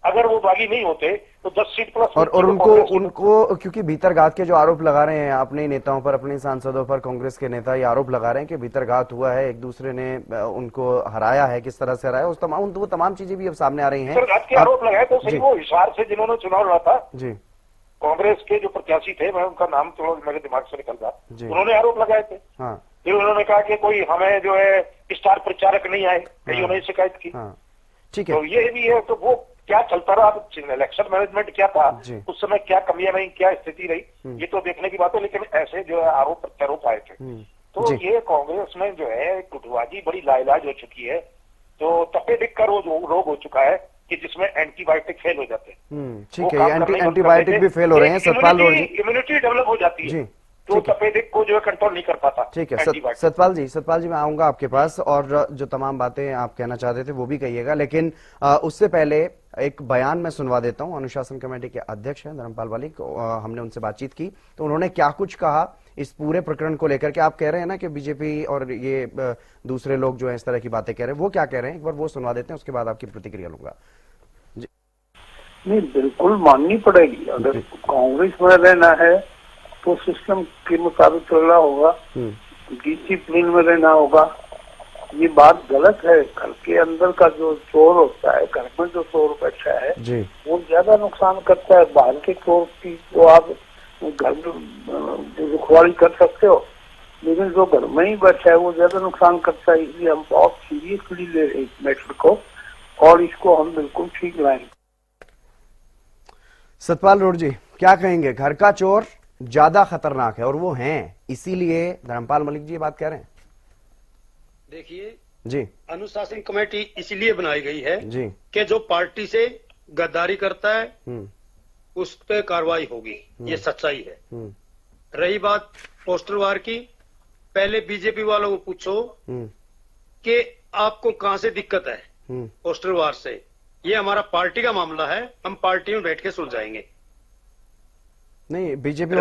अगर वो बागी नहीं होते तो 10 सीट प्लस और उनको क्योंकि भीतरघात के जो आरोप लगा रहे हैं अपने नेताओं पर, अपने सांसदों पर, कांग्रेस के नेता ये आरोप लगा रहे हैं कि भीतरघात हुआ है, एक दूसरे ने उनको हराया है, किस तरह से हराया, उस तमाम चीजें भी अब सामने आ रही हैं। भीतरघात के आरोप लगाए तो सही, वो हिसार से जिन्होंने चुनाव लड़ा था जी, कांग्रेस के जो प्रत्याशी थे, मैं उनका नाम थोड़ा मेरे दिमाग से निकल रहा, उन्होंने आरोप लगाए थे। फिर उन्होंने कहा कि कोई हमें जो है स्टार प्रचारक नहीं आए, कईयों ने शिकायत की। ठीक है, तो ये भी है। तो वो क्या चलता रहा, इलेक्शन मैनेजमेंट क्या था उस समय, क्या कमियां रही, क्या स्थिति रही, ये तो देखने की बात है। लेकिन ऐसे जो है आरोप प्रत्यारोप आए थे। तो ये कांग्रेस में जो है गुटबाजी बड़ी लाइलाज हो चुकी है। तो तपेदिक का रोग हो चुका है कि जिसमें एंटीबायोटिक फेल हो जाते हैं। ठीक है, एंटीबायोटिक भी फेल हो रहे हैं। सतपाल जी, इम्यूनिटी डेवलप हो जाती है तो तपेदिक को जो है कंट्रोल नहीं कर पाता। ठीक है सतपाल जी मैं आऊंगा आपके पास और जो तमाम बातें आप कहना चाहते थे वो भी कहिएगा, लेकिन उससे पहले एक बयान मैं सुनवा देता हूं। अनुशासन कमेटी के अध्यक्ष हैं धर्मपाल बालिक, हमने उनसे बातचीत की तो उन्होंने क्या कुछ कहा इस पूरे प्रकरण को लेकर के। आप कह रहे हैं ना कि बीजेपी और ये दूसरे लोग जो है इस तरह की बातें कह रहे हैं, वो क्या कह रहे हैं एक बार वो सुनवा देते हैं, उसके बाद आपकी प्रतिक्रिया लूंगा। नहीं, बिल्कुल माननी पड़ेगी। अगर कांग्रेस में रहना है तो सिस्टम के मुताबिक चलना होगा, डिसिप्लिन में रहना होगा। ये बात गलत है। घर के अंदर का जो चोर होता है, घर में जो चोर बैठा है वो ज्यादा नुकसान करता है। बाहर के चोर की तो आप घर में रुखवाड़ी कर सकते हो, लेकिन जो घर में ही बैठा है वो ज्यादा नुकसान करता है। इसलिए हम बहुत सीरियसली ले रहे इस मैटर को और इसको हम बिल्कुल ठीक लाएंगे। सतपाल रोड जी क्या कहेंगे? घर का चोर ज्यादा खतरनाक है और वो हैं, इसीलिए धर्मपाल मलिक जी ये बात कह रहे हैं। देखिए जी, अनुशासन कमेटी इसलिए बनाई गई है जी कि जो पार्टी से गद्दारी करता है उस पे कार्रवाई होगी, ये सच्चाई है। रही बात पोस्टर वार की, पहले बीजेपी वालों को पूछो कि आपको कहां से दिक्कत है पोस्टर वार से। ये हमारा पार्टी का मामला है, हम पार्टी में बैठ के सुलझाएंगे। नहीं, बीजेपी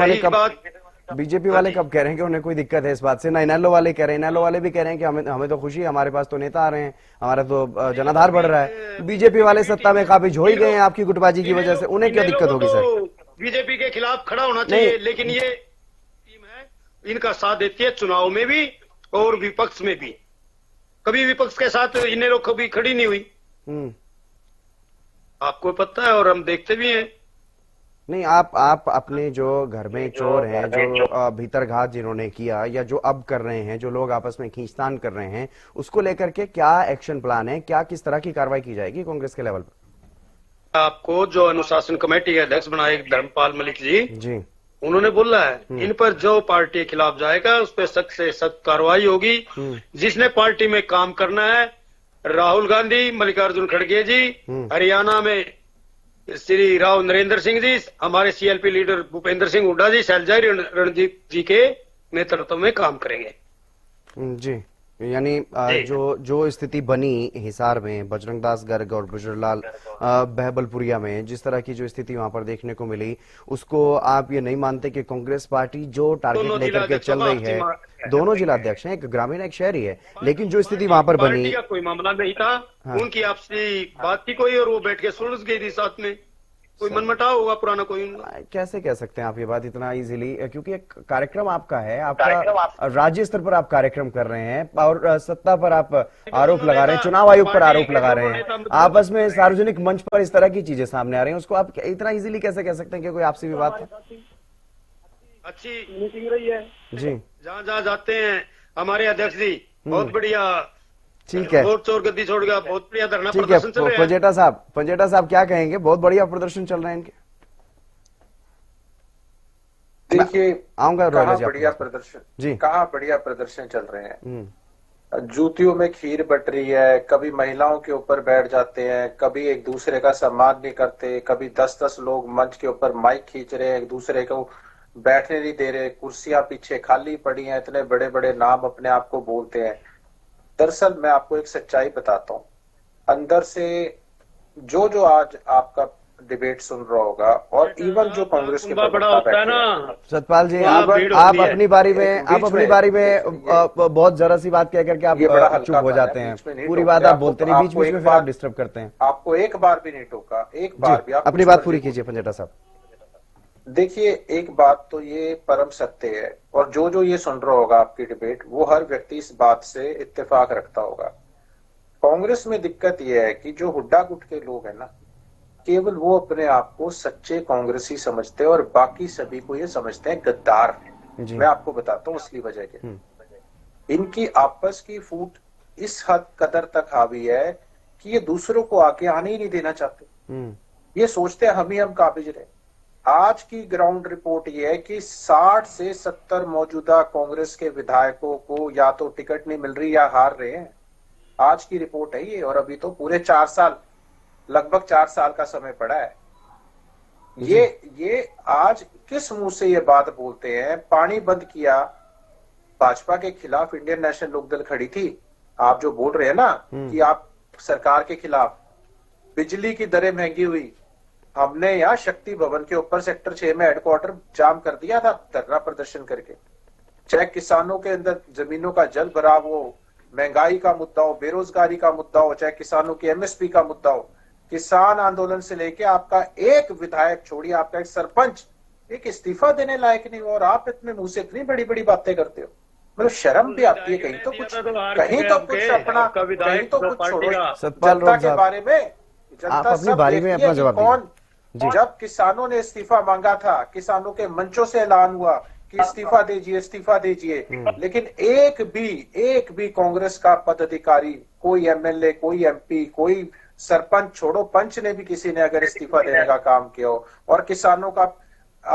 वाले कब कह रहे हैं कि उन्हें कोई दिक्कत है इस बात से? ना इनेलो वाले कह रहे हैं, इनेलो वाले भी कह रहे हैं कि हमें तो खुशी है, हमारे पास तो नेता आ रहे हैं, हमारा तो जनाधार बढ़ रहा है। बीजेपी वाले सत्ता में काबिज हो ही गए हैं आपकी गुटबाजी की वजह से, उन्हें क्या दिक्कत होगी सर? बीजेपी के खिलाफ खड़ा होना चाहिए, लेकिन ये टीम है इनका साथ देती है चुनाव में भी और विपक्ष में भी। कभी विपक्ष के साथ इन्हें लोग कभी खड़ी नहीं हुई, आपको पता है और हम देखते भी हैं। नहीं, आप अपने जो घर में चोर हैं, जो भीतरघात जिन्होंने किया या जो अब कर रहे हैं, जो लोग आपस में खींचतान कर रहे हैं, उसको लेकर के क्या एक्शन प्लान है? क्या किस तरह की कार्रवाई की जाएगी कांग्रेस के लेवल पर? आपको जो अनुशासन कमेटी के अध्यक्ष बनाए धर्मपाल मलिक जी, जी उन्होंने बोला है इन पर जो पार्टी के खिलाफ जाएगा उस पर सख्त से सख्त कार्रवाई होगी। जिसने पार्टी में काम करना है, राहुल गांधी, मल्लिकार्जुन खड़गे जी, हरियाणा में श्री राव नरेंद्र सिंह जी, हमारे सीएलपी लीडर भूपेंद्र सिंह हुड्डा जी, शैलजा रणजीत जी के नेतृत्व में काम करेंगे। जी यानी जो स्थिति बनी हिसार में, बजरंगदास गर्ग और गुजरलाल बहबलपुरिया में, जिस तरह की जो स्थिति वहां पर देखने को मिली, उसको आप ये नहीं मानते कि कांग्रेस पार्टी जो टारगेट लेकर के चल रही है, दोनों जिला अध्यक्ष हैं, एक ग्रामीण एक शहरी है, लेकिन जो स्थिति वहां पर बनी, पार्टी का कोई मामला नहीं था। हाँ। उनकी आपसी बात थी कोई और वो बैठ के सुलझ गई थी साथ में, कोई मनमुटाव होगा पुराना कोई। कैसे कह सकते हैं आप ये बात इतना इजीली, क्योंकि एक कार्यक्रम आपका है, आपका राज्य स्तर पर आप कार्यक्रम कर रहे हैं और सत्ता पर आप आरोप लगा रहे हैं, चुनाव आयोग पर आरोप लगा रहे हैं, आपस में सार्वजनिक मंच पर इस तरह की चीजें सामने आ रही हैं, उसको आप इतना इजीली कैसे कह सकते हैं कि कोई आपसी विवाद था? अच्छी मीटिंग रही है जी, जहाँ जहाँ जाते हैं हमारे अध्यक्ष जी, बहुत बढ़िया। ठीक है, वोट चोर गद्दी छोड़ गया, बहुत बढ़िया धरना ठीक है। प्रदर्शन चल रहा है। पंजेटा साहब क्या कहेंगे? बहुत बढ़िया प्रदर्शन चल रहे हैं इनके। देखिए आऊंगा कहाँ बढ़िया प्रदर्शन जी, कहाँ बढ़िया प्रदर्शन चल रहे हैं। जूतियों में खीर बट रही है, कभी महिलाओं के ऊपर बैठ जाते हैं, कभी एक दूसरे का सम्मान नहीं करते, कभी 10-10 लोग मंच के ऊपर माइक खींच रहे हैं, एक दूसरे को बैठने नहीं दे रहे, कुर्सियां पीछे खाली पड़ी हैं, इतने बड़े बड़े नाम अपने आप को बोलते हैं। दरअसल मैं आपको एक सच्चाई बताता हूँ, अंदर से जो आज आपका डिबेट सुन रहा होगा और इवन जो कांग्रेस के बड़ा होता है ना सतपाल जी, आप अपनी बारी में बहुत जरा सी बात कह करके आप चुप हो जाते हैं, पूरी बात आप बोलते नहीं, बीच में फिर आप डिस्टर्ब करते हैं। आपको एक बार भी नहीं टोका, एक बार भी आप अपनी बात पूरी कीजिए पंजेटा साहब। देखिए एक बात तो ये परम सत्य है, और जो ये सुन रहा होगा आपकी डिबेट, वो हर व्यक्ति इस बात से इत्तेफाक रखता होगा। कांग्रेस में दिक्कत ये है कि जो हुड्डा गुट के लोग हैं ना, केवल वो अपने आप को सच्चे कांग्रेसी समझते हैं और बाकी सभी को ये समझते हैं गद्दार। मैं आपको बताता हूँ असली वजह के। इनकी आपस की फूट इस हद कदर तक हावी है कि ये दूसरों को आगे आने ही नहीं देना चाहते। ये सोचते हैं हम काबिज रहे। आज की ग्राउंड रिपोर्ट ये है कि 60 से 70 मौजूदा कांग्रेस के विधायकों को या तो टिकट नहीं मिल रही या हार रहे हैं। आज की रिपोर्ट है ये, और अभी तो पूरे 4 साल, लगभग 4 साल का समय पड़ा है। ये आज किस मुंह से ये बात बोलते हैं? पानी बंद किया, भाजपा के खिलाफ इंडियन नेशनल लोकदल खड़ी थी। आप जो बोल रहे हैं ना कि आप सरकार के खिलाफ, बिजली की दरें महंगी हुई, हमने यहाँ शक्ति भवन के ऊपर सेक्टर 6 में हेडक्वार्टर जाम कर दिया था धरना प्रदर्शन करके। चाहे किसानों के अंदर जमीनों का जल भराव हो, महंगाई का मुद्दा हो, बेरोजगारी का मुद्दा हो, चाहे किसानों की एमएसपी का मुद्दा हो, किसान आंदोलन से लेके आपका एक विधायक छोड़िए, आपका एक सरपंच एक इस्तीफा देने लायक नहीं हो, और आप इतने मुंह से इतनी बड़ी बड़ी बातें करते हो। मतलब शर्म भी आती है। कहीं तो कुछ अपना, कहीं तो कुछ छोड़ो जनता के बारे में। जनता सब देखती है कि कौन, जब किसानों ने इस्तीफा मांगा था, किसानों के मंचों से ऐलान हुआ कि इस्तीफा दीजिए, लेकिन एक भी कांग्रेस का पदाधिकारी, कोई एमएलए, कोई एमपी, कोई सरपंच छोड़ो, पंच ने भी किसी ने अगर इस्तीफा देने का काम किया हो, और किसानों का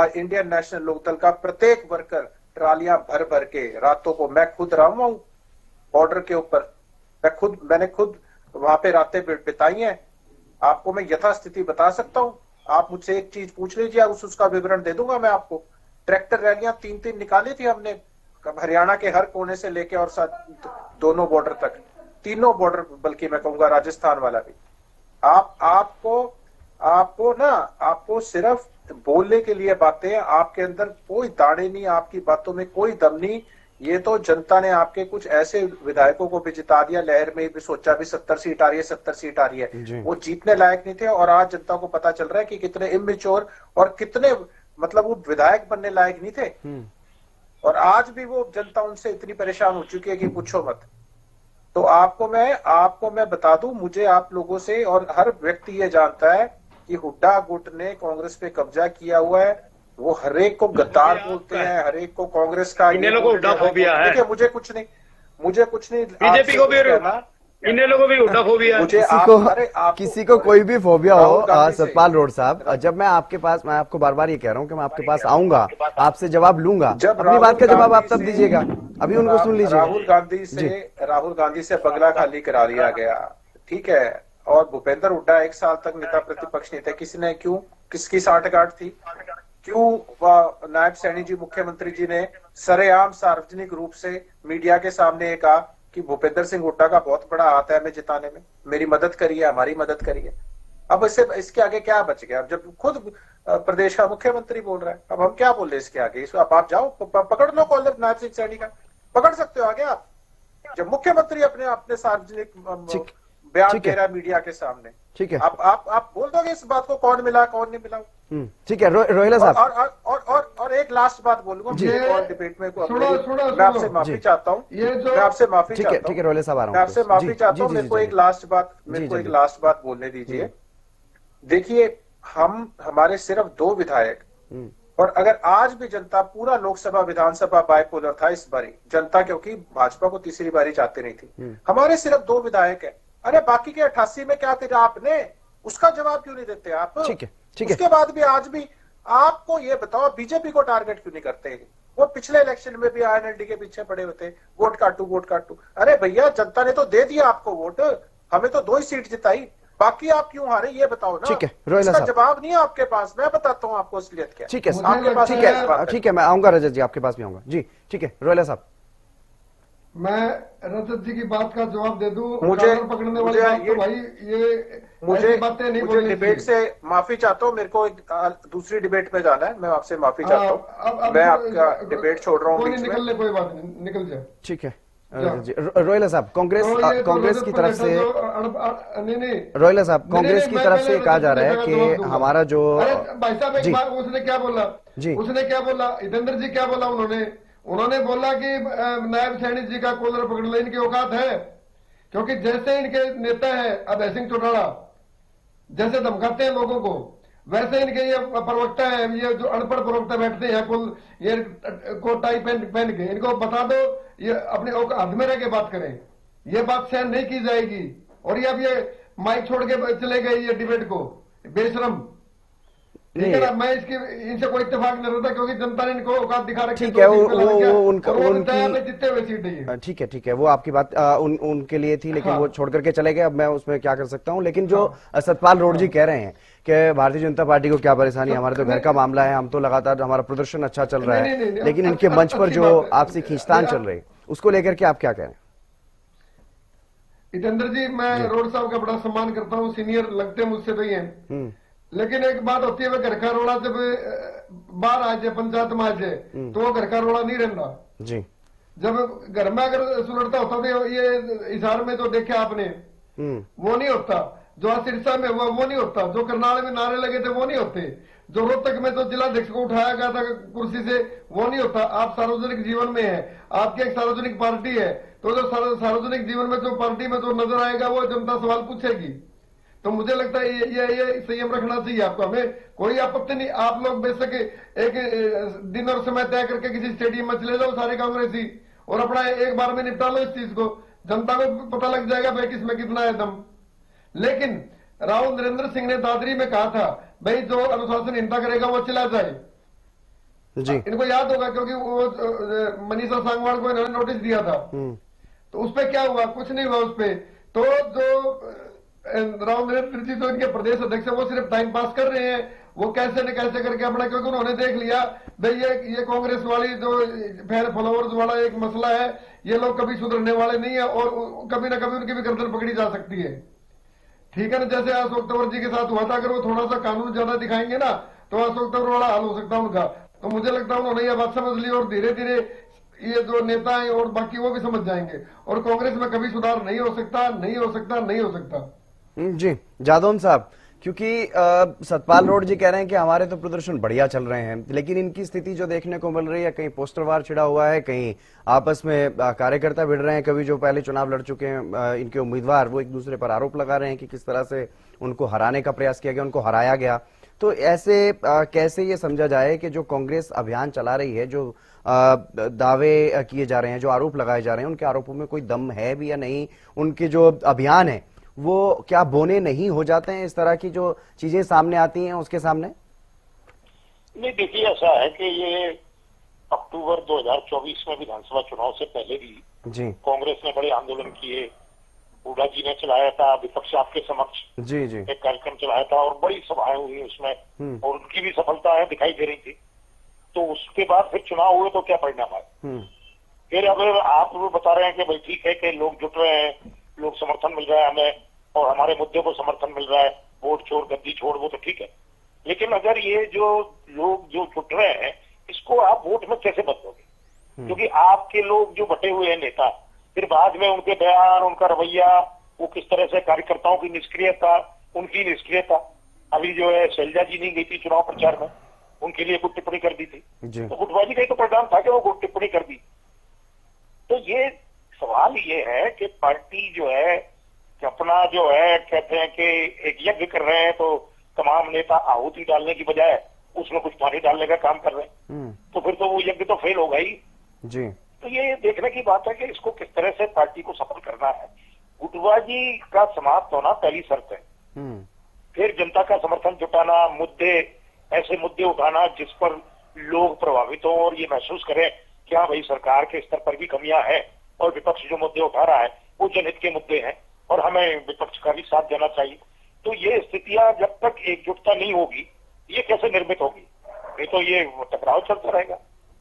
इंडियन नेशनल लोकदल का प्रत्येक वर्कर ट्रालियां भर भर के रातों को, मैं खुद रहा हूं बॉर्डर के ऊपर, मैंने खुद वहां पे रातें बिताई हैं, आपको मैं यथास्थिति बता सकता हूं। आप मुझसे एक चीज पूछ लीजिए, उसका विवरण दे दूंगा मैं आपको। ट्रैक्टर रैलियां 3 निकाली थी हमने, हरियाणा के हर कोने से लेके और दोनों बॉर्डर तक, तीनों बॉर्डर, बल्कि मैं कहूंगा राजस्थान वाला भी। आपको सिर्फ बोलने के लिए बातें, आपके अंदर कोई दाढ़े नहीं, आपकी बातों में कोई दम नहीं। ये तो जनता ने आपके कुछ ऐसे विधायकों को भी जिता दिया, लहर में भी सोचा भी 70 सीट आ रही है, वो जीतने लायक नहीं थे, और आज जनता को पता चल रहा है कि कितने इमेच्योर और कितने, मतलब वो विधायक बनने लायक नहीं थे, और आज भी वो जनता उनसे इतनी परेशान हो चुकी है कि पूछो मत। तो आपको मैं बता दूं, मुझे आप लोगों से और हर व्यक्ति ये जानता है कि हुड्डा गुट ने कांग्रेस पे कब्जा किया हुआ है। वो हरेक को गद्दार बोलते हैं, हरेक को कांग्रेस का, देखिए मुझे कुछ नहीं, बीजेपी को भी इन्हें लोगों को भी हुड्डा फोबिया है। मुझे किसी को अरे आपको- किसी को कोई भी फोबिया हो राहुल गांधी से- सतपाल रोड साहब, जब मैं आपको बार बार ये कह रहा हूँ कि मैं आपके पास आऊंगा, आपसे जवाब लूंगा, जब अपनी बात का राहुल जवाब आप गांधी तब से- दीजिएगा, अभी उनको सुन लीजिए। राहुल गांधी से बगला खाली करा दिया गया, ठीक है, और भूपेंद्र हुड्डा 1 साल तक नेता प्रतिपक्ष नहीं थे। किसी ने क्यों, किसकी साठगांठ थी? क्यों नायब सैनी जी, मुख्यमंत्री जी ने सरेआम सार्वजनिक रूप से मीडिया के सामने कहा कि भूपेंद्र सिंह हुड्डा का बहुत बड़ा हाथ है हमें जिताने में, मेरी मदद करिए, हमारी मदद करिए। अब इसके आगे क्या बच गया? अब जब खुद प्रदेश का मुख्यमंत्री बोल रहा है, अब हम क्या बोल रहे इसके आगे? अब आप जाओ पकड़ लो कॉलर नायब सिंह सैनी का, पकड़ सकते हो आगे आप, जब मुख्यमंत्री अपने सार्वजनिक बयान दे रहा है मीडिया के सामने। ठीक है, आप बोल दोगे इस बात को, कौन मिला कौन नहीं मिला? ठीक है। रोहिला साहब, और एक लास्ट बात बोलूंगा, और डिबेट में मैं आपसे माफी जी। चाहता हूँ, मैं आपसे माफी ठीक है, चाहता ठीक है हूँ, रोहिला साहब, आ रहा हूँ मैं आपसे माफी चाहता हूँ। मेरे को एक लास्ट बात बोलने दीजिए। देखिए, हमारे सिर्फ 2 विधायक, और अगर आज भी जनता, पूरा लोकसभा विधानसभा बाइपोलर था इस बारी जनता, क्योंकि भाजपा को तीसरी बारी चाहती नहीं थी, हमारे सिर्फ 2 विधायक है। अरे बाकी के 88 में क्या किया आपने? उसका जवाब क्यों नहीं देते आप? ठीक है, ठीक है। उसके बाद भी आज भी आपको ये बताओ, बीजेपी को टारगेट क्यों नहीं करते? वो पिछले इलेक्शन में भी आईएनएलडी के पीछे पड़े होते, वोट काटू। अरे भैया, जनता ने तो दे दिया आपको वोट, हमें तो 2 ही सीट जिताई, बाकी आप क्यों हारे ये बताओ ना। ठीक है, रोहिला इसका साहब, जवाब नहीं है आपके पास, मैं बताता हूँ आपको असलियत क्या। ठीक है, आपके पास ठीक क्या है, बात ठीक है, मैं आऊंगा रजत जी, आपके पास भी आऊंगा जी। ठीक है रोहिला साहब, मैं रजत जी की बात का जवाब दे दूं। मुझे कॉलर पकड़ने वाली बात तो भाई ये ऐसी बातें नहीं मुझे बोलनी डिबेट चाहिए। से माफी चाहता हूँ, मेरे को दूसरी डिबेट में जाना है, मैं आपसे माफी चाहता हूँ, अब मैं आपका डिबेट छोड़ रहा हूँ कोई बीच नहीं, में। निकल ले, कोई बात नहीं, निकल जाए। ठीक है रजत जी। रोहिला साहब, कांग्रेस की तरफ से, नहीं रोहिला साहब, कांग्रेस की मैं तरफ पहले से कहा जा रहा है रजत जी का जवाब कि दूंगा। हमारा जो, अरे भाई साहब, एक जी। बात, उसने क्या बोला जी। उसने क्या बोला, हितेंद्र जी क्या बोला? उन्होंने बोला कि नायब सैनी जी का कॉलर पकड़ ले, इनकी औकात है, क्योंकि जैसे इनके नेता है अभय सिंह चौटाला, जैसे धमकाते हैं लोगों को, वैसे इनके ये प्रवक्ता है, ये जो अनपढ़ प्रवक्ता बैठते हैं ये कोट टाई पहन के, इनको बता दो ये अपने हद में रह के बात करें, ये बात सहन नहीं की जाएगी। और ये अब ये माइक छोड़ के चले गए ये डिबेट को, बेशरम। ठीक है ना, मैं इनसे कोई इत्तेफाक नहीं रहता, क्योंकि जनता ने इनको औकात दिखा रखी। ठीक है, उनकी, जीतते हुए सीट है। ठीक है, ठीक है, वो आपकी बात उनके लिए थी, लेकिन हाँ। वो छोड़ करके चले गए, अब मैं उसमें क्या कर सकता हूं। लेकिन जो सतपाल रोड जी कह रहे हैं कि भारतीय जनता पार्टी को क्या परेशानी, हमारे तो घर का मामला है, हम तो लगातार, हमारा प्रदर्शन अच्छा चल रहा है, लेकिन इनके मंच पर जो आपसी खींचतान चल रही है, उसको लेकर के आप क्या कह रहे हैं? हितेंद्र जी, मैं रोड साहब का बड़ा सम्मान करता हूँ, सीनियर लगते हैं मुझसे भी हैं, लेकिन एक बात होती है, वह घर का रोड़ा जब बाहर आ जाए, पंचायत में आ जाए, तो वो घर का रोड़ा नहीं रहता जी। जब घर में अगर सुलझता होता तो ये हिसार में तो देखे आपने, वो नहीं होता। जो सिरसा में हुआ वो नहीं होता, जो करनाल में नारे लगे थे वो नहीं होते, जो रोहतक में तो जिलाध्यक्ष को उठाया गया था कुर्सी से वो नहीं होता। आप सार्वजनिक जीवन में है, आपकी एक सार्वजनिक पार्टी है, तो जो सार्वजनिक जीवन में जो पार्टी में जो नजर आएगा वो जनता सवाल पूछेगी। तो मुझे लगता है ये संयम रखना चाहिए आपको, हमें कोई आपत्ति नहीं। आप लोग बेशक एक दिन और समय तय करके किसी स्टेडियम में चले जाओ सारे कांग्रेसी, और अपना एक बार में निपटा लो इस चीज को, जनता को पता लग जाएगा भाई किसमें कितना है दम। लेकिन राव नरेंद्र सिंह ने दादरी में कहा था भाई जो अनुशासनहीनता करेगा वो चला जाए जी। इनको याद होगा, क्योंकि वो मनीषा सांगवाल को इन्होंने नोटिस दिया था, तो उस पर क्या हुआ? कुछ नहीं हुआ उस पर। तो जो राव नरेंद्र जी जो इनके प्रदेश अध्यक्ष है, वो सिर्फ टाइम पास कर रहे हैं, वो कैसे न कैसे करके अपना, क्योंकि उन्होंने देख लिया भाई ये कांग्रेस वाली जो फेयर फॉलोअर्स वाला एक मसला है, ये लोग कभी सुधरने वाले नहीं है, और कभी ना कभी उनकी भी गर्दन पकड़ी जा सकती है। ठीक है ना, जैसे अशोक तंवर जी के साथ हुआ था, अगर वो थोड़ा सा कानून ज्यादा दिखाएंगे ना तो अशोक तंवर वाला हाल हो सकता है उनका। तो मुझे लगता है उन्होंने ये बात समझ ली, और धीरे धीरे ये जो नेता है और बाकी वो भी समझ जाएंगे, और कांग्रेस में कभी सुधार नहीं हो सकता, नहीं हो सकता, नहीं हो सकता। जी जादौन साहब, क्योंकि सतपाल रोड जी कह रहे हैं कि हमारे तो प्रदर्शन बढ़िया चल रहे हैं, लेकिन इनकी स्थिति जो देखने को मिल रही है, कहीं पोस्टर वार छिड़ा हुआ है, कहीं आपस में कार्यकर्ता भिड़ रहे हैं, कभी जो पहले चुनाव लड़ चुके हैं इनके उम्मीदवार, वो एक दूसरे पर आरोप लगा रहे हैं कि किस तरह से उनको हराने का प्रयास किया गया, उनको हराया गया। तो ऐसे कैसे ये समझा जाए कि जो कांग्रेस अभियान चला रही है, जो दावे किए जा रहे हैं, जो आरोप लगाए जा रहे हैं, उनके आरोपों में कोई दम है भी या नहीं? उनके जो अभियान है वो क्या बोने नहीं हो जाते हैं इस तरह की जो चीजें सामने आती हैं उसके सामने? नहीं, देखिए ऐसा है कि ये अक्टूबर 2024 में विधानसभा चुनाव से पहले भी जी कांग्रेस ने बड़े आंदोलन किए। हुड्डा जी ने चलाया था, विपक्ष आपके समक्ष जी जी एक कार्यक्रम चलाया था और बड़ी सभाएं हुई उसमें और उनकी भी सफलता है दिखाई दे रही थी। तो उसके बाद फिर चुनाव हुए तो क्या परिणाम आए? फिर अगर आप बता रहे हैं कि भाई ठीक है कि लोग जुट रहे हैं, लोग समर्थन मिल रहा है हमें और हमारे मुद्दे को समर्थन मिल रहा है, वोट छोड़ गद्दी छोड़, वो तो ठीक है। लेकिन अगर ये जो लोग जो जुट रहे हैं इसको आप वोट में कैसे बदलोगे? क्योंकि आपके लोग जो बटे हुए हैं नेता, फिर बाद में उनके बयान, उनका रवैया, वो किस तरह से कार्यकर्ताओं की निष्क्रियता, उनकी निष्क्रियता। अभी जो है शैलजा जी नहीं गई थी चुनाव प्रचार में, उनके लिए कुछ टिप्पणी कर दी थी, तो गुटबाजी का ही तो परिणाम था कि वो कुछ टिप्पणी कर दी। तो ये सवाल ये है कि पार्टी जो है कि अपना जो है कहते हैं कि एक यज्ञ कर रहे हैं तो तमाम नेता आहुति डालने की बजाय उसमें कुछ पानी डालने का काम कर रहे हैं, तो फिर तो वो यज्ञ तो फेल होगा ही जी। तो ये देखने की बात है कि इसको किस तरह से पार्टी को सफल करना है। गुटबाजी का समाप्त होना पहली शर्त है, फिर जनता का समर्थन जुटाना, मुद्दे, ऐसे मुद्दे उठाना जिस पर लोग प्रभावित हो और ये महसूस करें कि हाँ भाई सरकार के स्तर पर भी कमियां हैं और विपक्ष जो मुद्दे उठा रहा है वो जनहित के मुद्दे हैं और हमें विपक्ष का भी साथ देना चाहिए। तो ये स्थितियां जब तक एकजुटता नहीं होगी ये कैसे निर्मित होगी? नहीं तो ये टकराव चलता रहेगा,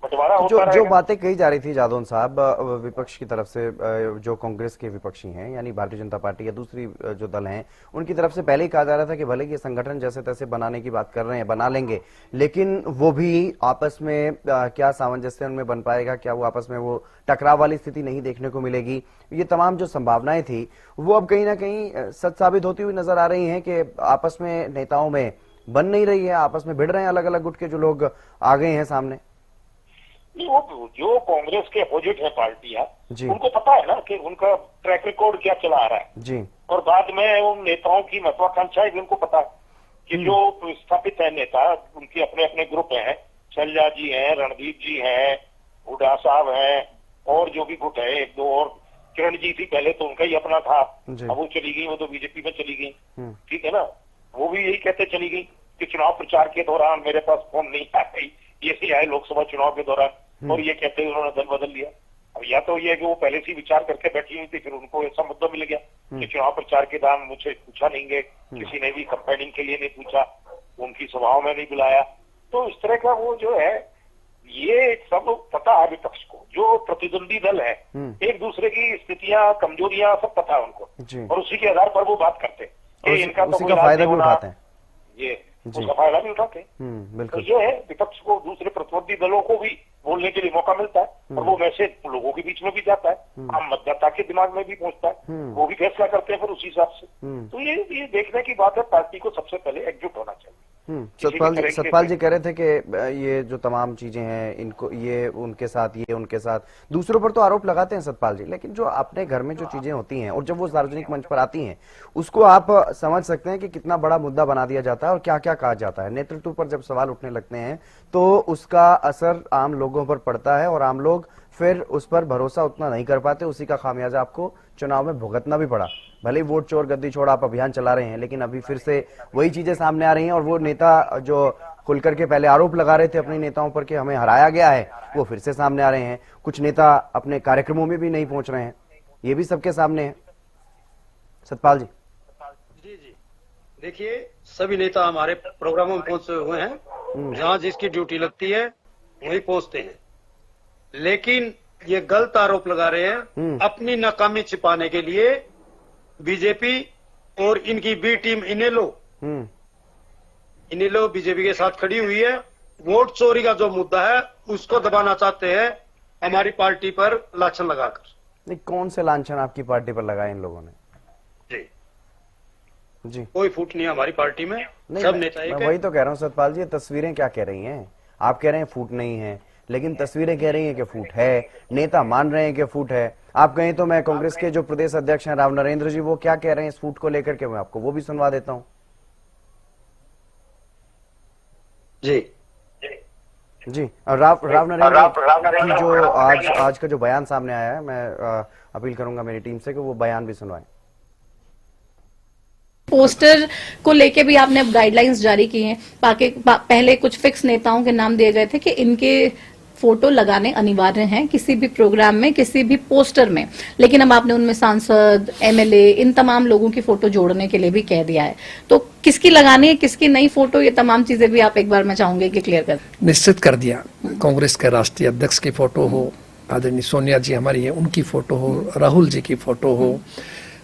बंटवारा होता रहेगा। जो बातें कही जा रही थी जादौन साहब विपक्ष की तरफ से, जो कांग्रेस के विपक्षी हैं यानी भारतीय जनता पार्टी या दूसरी जो दल हैं, उनकी तरफ से पहले ही कहा जा रहा था कि भले ये संगठन जैसे तैसे बनाने की बात कर रहे हैं, बना लेंगे, लेकिन वो भी आपस में क्या सामंजस्य उनमें बन पाएगा, क्या वो आपस में वो टकराव वाली स्थिति नहीं देखने को मिलेगी? ये तमाम जो संभावनाएं थी वो अब कहीं ना कहीं सच साबित होती हुई नजर आ रही है कि आपस में नेताओं में बन नहीं रही है, आपस में भिड़ रहे हैं अलग अलग गुट के जो लोग आ गए हैं सामने। वो जो कांग्रेस के अपोजिट है पार्टियां, उनको पता है ना कि उनका ट्रैक रिकॉर्ड क्या चला आ रहा है जी। और बाद में उन नेताओं की महत्वाकांक्षाएं भी उनको पता है कि जो स्थापित है नेता, उनके अपने अपने ग्रुप हैं, शैलजा जी हैं, रणदीप जी हैं, हुड्डा साहब हैं और जो भी गुट है एक दो और, किरण जी थी पहले तो उनका ही अपना था, अब वो चली गई, वो तो बीजेपी में चली गई, ठीक है ना। वो भी यही कहते चली गई कि चुनाव प्रचार के दौरान मेरे पास फोन नहीं आया, ये से आए लोकसभा चुनाव के दौरान और ये कहते हुए उन्होंने दल बदल लिया। अब या तो ये कि वो पहले से विचार करके बैठी हुई थी, फिर उनको ऐसा मुद्दा मिल गया कि चुनाव प्रचार के दौरान मुझे पूछा नहीं गए, किसी ने भी कंपेनिंग के लिए नहीं पूछा, उनकी सभाओं में नहीं बुलाया। तो इस तरह का वो जो है ये सब पता है विपक्ष को, जो प्रतिद्वंदी दल है एक दूसरे की स्थितियां, कमजोरियां सब पता है उनको और उसी के आधार पर वो बात करते हैं कि इनका तो कोई फायदा भी उठाते हैं, ये उसका फायदा भी उठाते हैं। तो ये है विपक्ष को दूसरे प्रतिद्वंदी दलों को भी बोलने के लिए मौका मिलता है और वो मैसेज लोगों के बीच में भी जाता है, आम मतदाता के दिमाग में भी पहुंचता है, वो भी फैसला करते हैं फिर उसी हिसाब से। तो ये देखने की बात है, पार्टी को सबसे पहले एकजुट होना चाहिए। सतपाल जी कह रहे थे कि ये जो तमाम चीजें हैं इनको, ये उनके साथ, ये उनके साथ, दूसरों पर तो आरोप लगाते हैं सतपाल जी, लेकिन जो अपने घर में जो चीजें होती हैं और जब वो सार्वजनिक मंच पर आती हैं उसको आप समझ सकते हैं कि कितना बड़ा मुद्दा बना दिया जाता है और क्या क्या कहा जाता है। नेतृत्व पर जब सवाल उठने लगते हैं तो उसका असर आम लोगों पर पड़ता है और आम लोग फिर उस पर भरोसा उतना नहीं कर पाते, उसी का खामियाजा आपको चुनाव में भुगतना भी पड़ा। भले ही वोट चोर गद्दी छोड़ आप अभियान चला रहे हैं, लेकिन अभी फिर से वही चीजें सामने आ रही हैं और वो नेता जो खुलकर के पहले आरोप लगा रहे थे अपने नेताओं पर कि हमें हराया गया है, वो फिर से सामने आ रहे हैं। कुछ नेता अपने कार्यक्रमों में भी नहीं पहुंच रहे हैं, ये भी सबके सामने है। सतपाल जी जी देखिए, सभी नेता हमारे प्रोग्रामों में पहुंचे हुए हैं, जहां जिसकी ड्यूटी लगती है वही पहुंचते हैं, लेकिन ये गलत आरोप लगा रहे हैं अपनी नाकामी छिपाने के लिए। बीजेपी और इनकी बी टीम इनेलो बीजेपी के साथ खड़ी हुई है। वोट चोरी का जो मुद्दा है उसको दबाना चाहते हैं हमारी पार्टी पर लांछन लगाकर। नहीं, कौन से लांछन आपकी पार्टी पर लगाए इन लोगों ने? जी कोई फूट नहीं है हमारी पार्टी में, सब नेता एक है। वही तो कह रहा हूँ सतपाल जी, तस्वीरें क्या कह रही हैं? आप कह रहे हैं फूट नहीं है, लेकिन तस्वीरें कह रही हैं कि फूट है, नेता मान रहे हैं कि फूट है। आप कहें तो मैं कांग्रेस के जो प्रदेश अध्यक्ष हैं राव नरेंद्र जी, वो क्या कह रहे हैं इस फूट को लेकर के, मैं आपको वो भी सुनवा देता हूं। जी जी। और राव नरेंद्र की जो आज का जो बयान सामने आया है, मैं अपील करूंगा मेरी टीम से कि वो बयान भी सुनवाएं। पोस्टर को लेके भी आपने अब गाइडलाइंस जारी की हैं। पहले कुछ फिक्स नेताओं के नाम दिए गए थे कि इनके फोटो लगाने अनिवार्य हैं किसी भी प्रोग्राम में, किसी भी पोस्टर में, लेकिन अब आपने उनमें सांसद, एमएलए, इन तमाम लोगों की फोटो जोड़ने के लिए भी कह दिया है। तो किसकी लगानी है, किसकी नई फोटो, ये तमाम चीजें भी आप एक बार मैं चाहूंगी कि क्लियर कर। निश्चित कर दिया। कांग्रेस के राष्ट्रीय अध्यक्ष की फोटो हो, आदरणीय सोनिया जी हमारी है उनकी फोटो हो, राहुल जी की फोटो हो,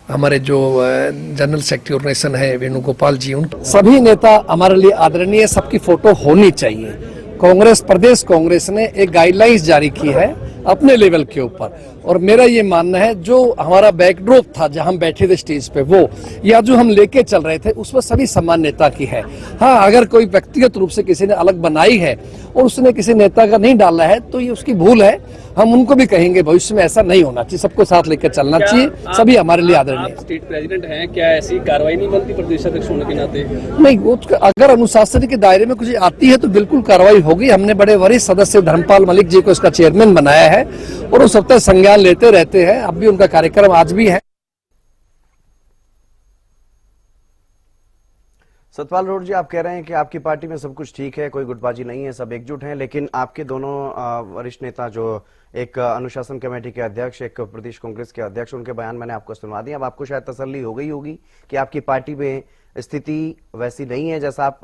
हमारे जो जनरल सेक्रेटरी ऑर्गेनाइजेशन है वेणुगोपाल जी, उन सभी नेता हमारे लिए आदरणीय, सबकी फोटो होनी चाहिए। कांग्रेस प्रदेश कांग्रेस ने एक गाइडलाइंस जारी की है अपने लेवल के ऊपर, और मेरा ये मानना है जो हमारा बैकड्रॉप था जहां हम बैठे थे स्टेज पे, वो या जो हम लेके चल रहे थे उसमें सभी समान नेता की है। हाँ, अगर कोई व्यक्तिगत रूप से किसी ने अलग बनाई है और उसने किसी नेता का नहीं डाला है तो ये उसकी भूल है, हम उनको भी कहेंगे भविष्य में ऐसा नहीं होना चाहिए, सबको साथ लेकर चलना चाहिए, सभी हमारे लिए आदरणीय। स्टेट प्रेसिडेंट हैं, क्या ऐसी कार्रवाई नहीं बनती प्रदेश अध्यक्ष होने के नाते? नहीं, वो अगर अनुशासन के दायरे में कुछ आती है तो बिल्कुल कार्रवाई होगी। हमने बड़े वरिष्ठ सदस्य धर्मपाल मलिक जी को इसका चेयरमैन बनाया है और वो सब तक संज्ञान लेते रहते हैं। अब भी उनका कार्यक्रम आज भी है। सतपाल रोड जी, आप कह रहे हैं कि आपकी पार्टी में सब कुछ ठीक है, कोई गुटबाजी नहीं है, सब एकजुट हैं, लेकिन आपके दोनों वरिष्ठ नेता, जो एक अनुशासन कमेटी के अध्यक्ष, एक प्रदेश कांग्रेस के अध्यक्ष, उनके बयान मैंने आपको सुनवा दिए। अब आपको शायद तसल्ली हो गई होगी कि आपकी पार्टी में स्थिति वैसी नहीं है जैसा आप